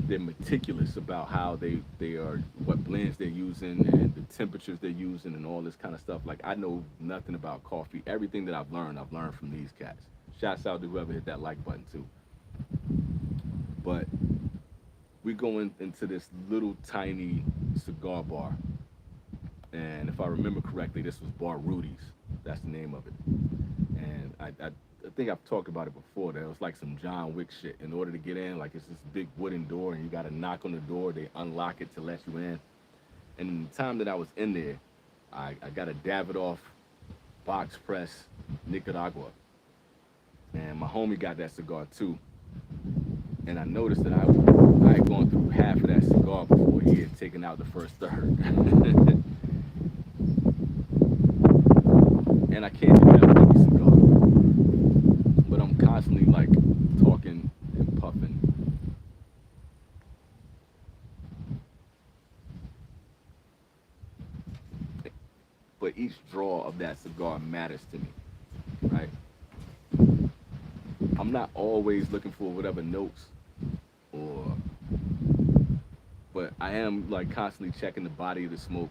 they're meticulous about how they are what blends they're using and the temperatures they're using and all this kind of stuff. Like I know nothing about coffee. Everything that I've learned from these cats. Shouts out to whoever hit that like button too. But we go into this little tiny cigar bar, and if I remember correctly, this was Bar Rudy's. That's the name of it. And I think I've talked about it before. That it was like some John Wick shit. In order to get in, like it's this big wooden door, and you got to knock on the door. They unlock it to let you in. And in the time that I was in there, I got a Davidoff box press Nicaragua, and my homie got that cigar too. And I noticed that I had gone through half of that cigar before he had taken out the first third. And I can't do that with every cigar, but I'm constantly like talking and puffing. But each draw of that cigar matters to me, right? I'm not always looking for whatever notes or, but I am like constantly checking the body of the smoke.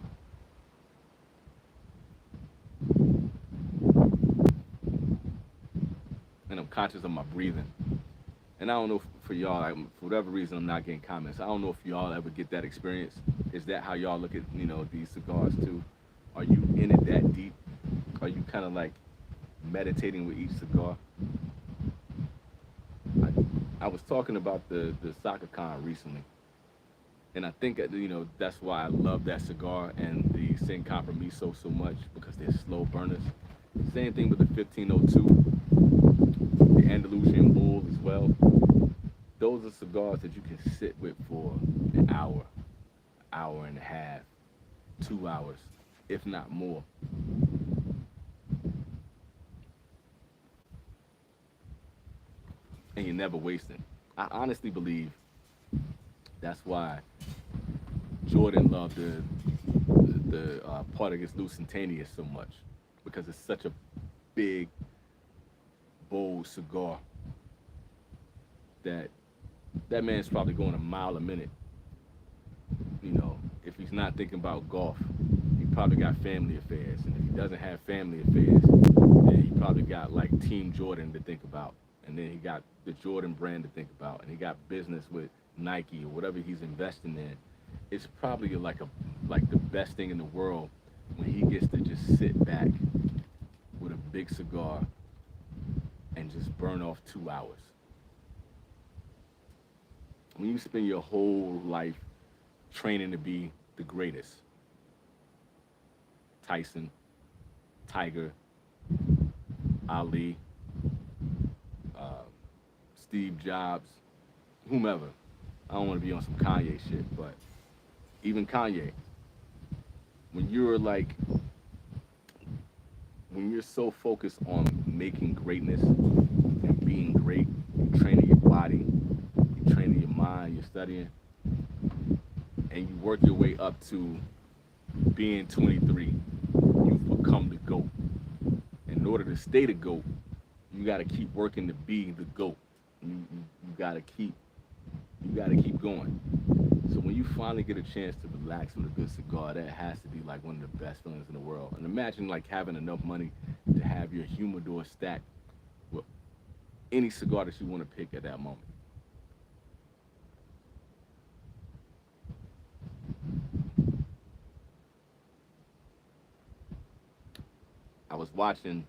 And I'm conscious of my breathing. And I don't know for y'all, like, for whatever reason, I'm not getting comments. I don't know if y'all ever get that experience. Is that how y'all look at these cigars too? Are you in it that deep? Are you kind of like meditating with each cigar? I, I was talking about the Saka Khan recently, and I think that's why I love that cigar and the Sin Compromiso so much because they're slow burners. Same thing with the 1502, the Andalusian Bull as well. Those are cigars that you can sit with for an hour, hour and a half, 2 hours, if not more. And you're never wasting. I honestly believe that's why Jordan loved the Partagas Lusitanius so much because it's such a big, bold cigar that that man's probably going a mile a minute. If he's not thinking about golf, he probably got family affairs, and if he doesn't have family affairs, then he probably got like Team Jordan to think about, and then he got the Jordan brand to think about, and he got business with Nike or whatever he's investing in. It's probably like the best thing in the world when he gets to just sit back with a big cigar and just burn off 2 hours. When you spend your whole life training to be the greatest, Tyson, Tiger, Ali, uh, Steve Jobs, whomever. I don't want to be on some Kanye shit, but even Kanye, when you're like, when you're so focused on making greatness and being great, you're training your body, you're training your mind, you're studying, and you work your way up to being 23, you've become the GOAT. In order to stay the GOAT, you got to keep working to be the GOAT. You got to keep going. So when you finally get a chance to relax with a good cigar, that has to be like one of the best feelings in the world. And imagine like having enough money to have your humidor stacked with any cigar that you want to pick at that moment. I was watching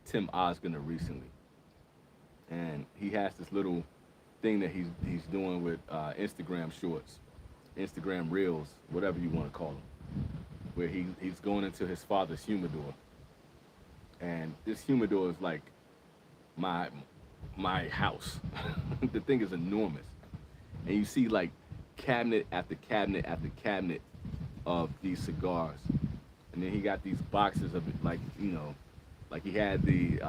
Tim Osgood recently, and he has this little thing that he's doing with Instagram Shorts, Instagram Reels, whatever you want to call them, where he's going into his father's humidor, and this humidor is like my my house. The thing is enormous, and you see like cabinet after cabinet after cabinet of these cigars, and then he got these boxes of it, like like he had the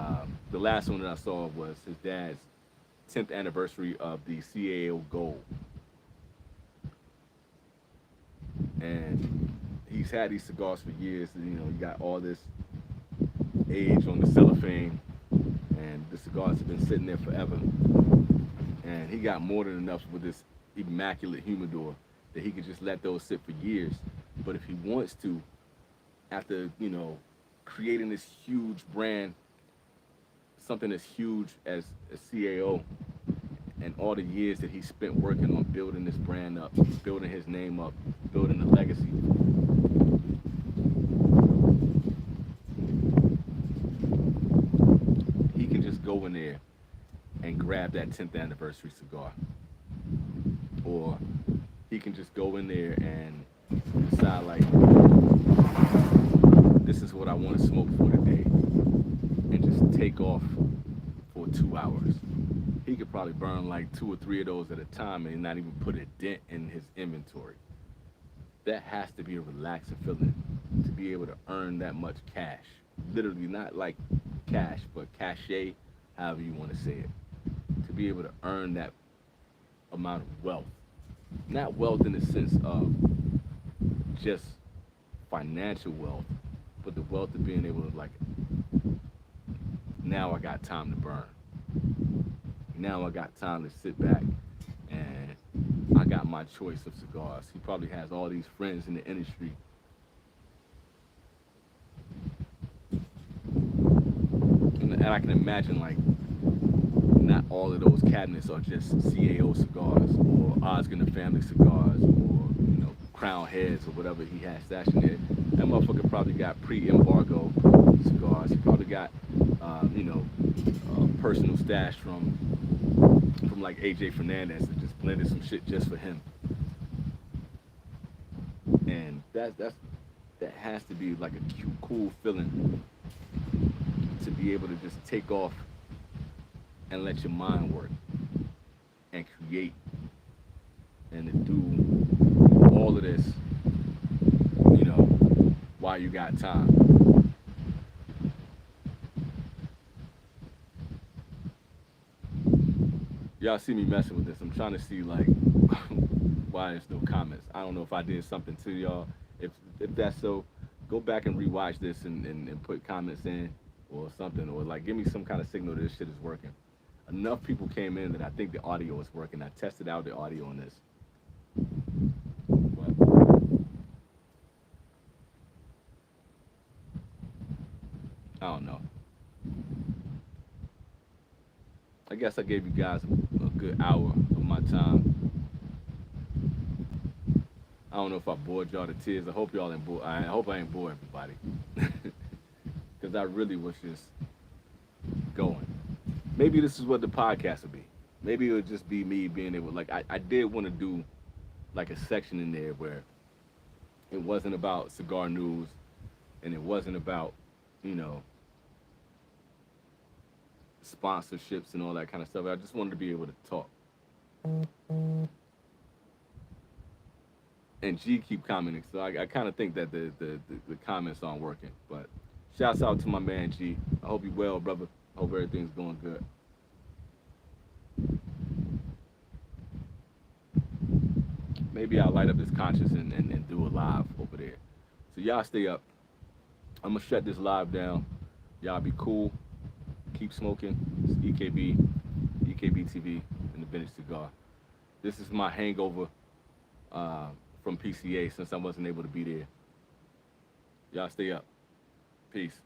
last one that I saw was his dad's 10th anniversary of the CAO Gold, and he's had these cigars for years. And, he got all this age on the cellophane, and the cigars have been sitting there forever. And he got more than enough with this immaculate humidor that he could just let those sit for years. But if he wants to, after creating this huge brand something as huge as a CAO and all the years that he spent working on building this brand up, building his name up, building a legacy. He can just go in there and grab that 10th anniversary cigar. Or he can just go in there and decide, like, this is what I want to smoke for today, and just take off for 2 hours. He could probably burn like two or three of those at a time and not even put a dent in his inventory. That has to be a relaxing feeling to be able to earn that much cash. Literally, not like cash, but cachet, however you want to say it. To be able to earn that amount of wealth. Not wealth in the sense of just financial wealth, but the wealth of being able to, like, now I got time to burn. Now I got time to sit back and I got my choice of cigars. He probably has all these friends in the industry. And I can imagine, like, not all of those cabinets are just CAO cigars or Oscar and the Family cigars or, Crown Heads or whatever he has stashed in there. That motherfucker probably got pre-embargo cigars. He probably got, personal stash from like AJ Fernandez that just blended some shit just for him. And that has to be like a cool feeling to be able to just take off and let your mind work and create and to do all of this, while you got time. Y'all see me messing with this. I'm trying to see, like, why there's no comments. I don't know if I did something to y'all. If that's so, go back and rewatch this and put comments in or something, or like give me some kind of signal that this shit is working. Enough people came in that I think the audio is working. I tested out the audio on this. But I don't know. I guess I gave you guys a good hour of my time. I don't know if I bored y'all to tears. I hope y'all ain't bored. I hope I ain't bore everybody. Because I really was just going. Maybe this is what the podcast would be. Maybe it would just be me being able, like, I did want to do like a section in there where it wasn't about cigar news and it wasn't about, you know, sponsorships and all that kind of stuff. I just wanted to be able to talk. And G keep commenting, so I kind of think that the comments aren't working. But shouts out to my man G. I hope you well, brother. Hope everything's going good. Maybe I'll light up this conscious and do a live over there. So y'all stay up. I'm gonna shut this live down. Y'all be cool. Keep smoking. It's EKB TV, and the Vintage Cigar. This is my hangover from PCA since I wasn't able to be there. Y'all stay up. Peace.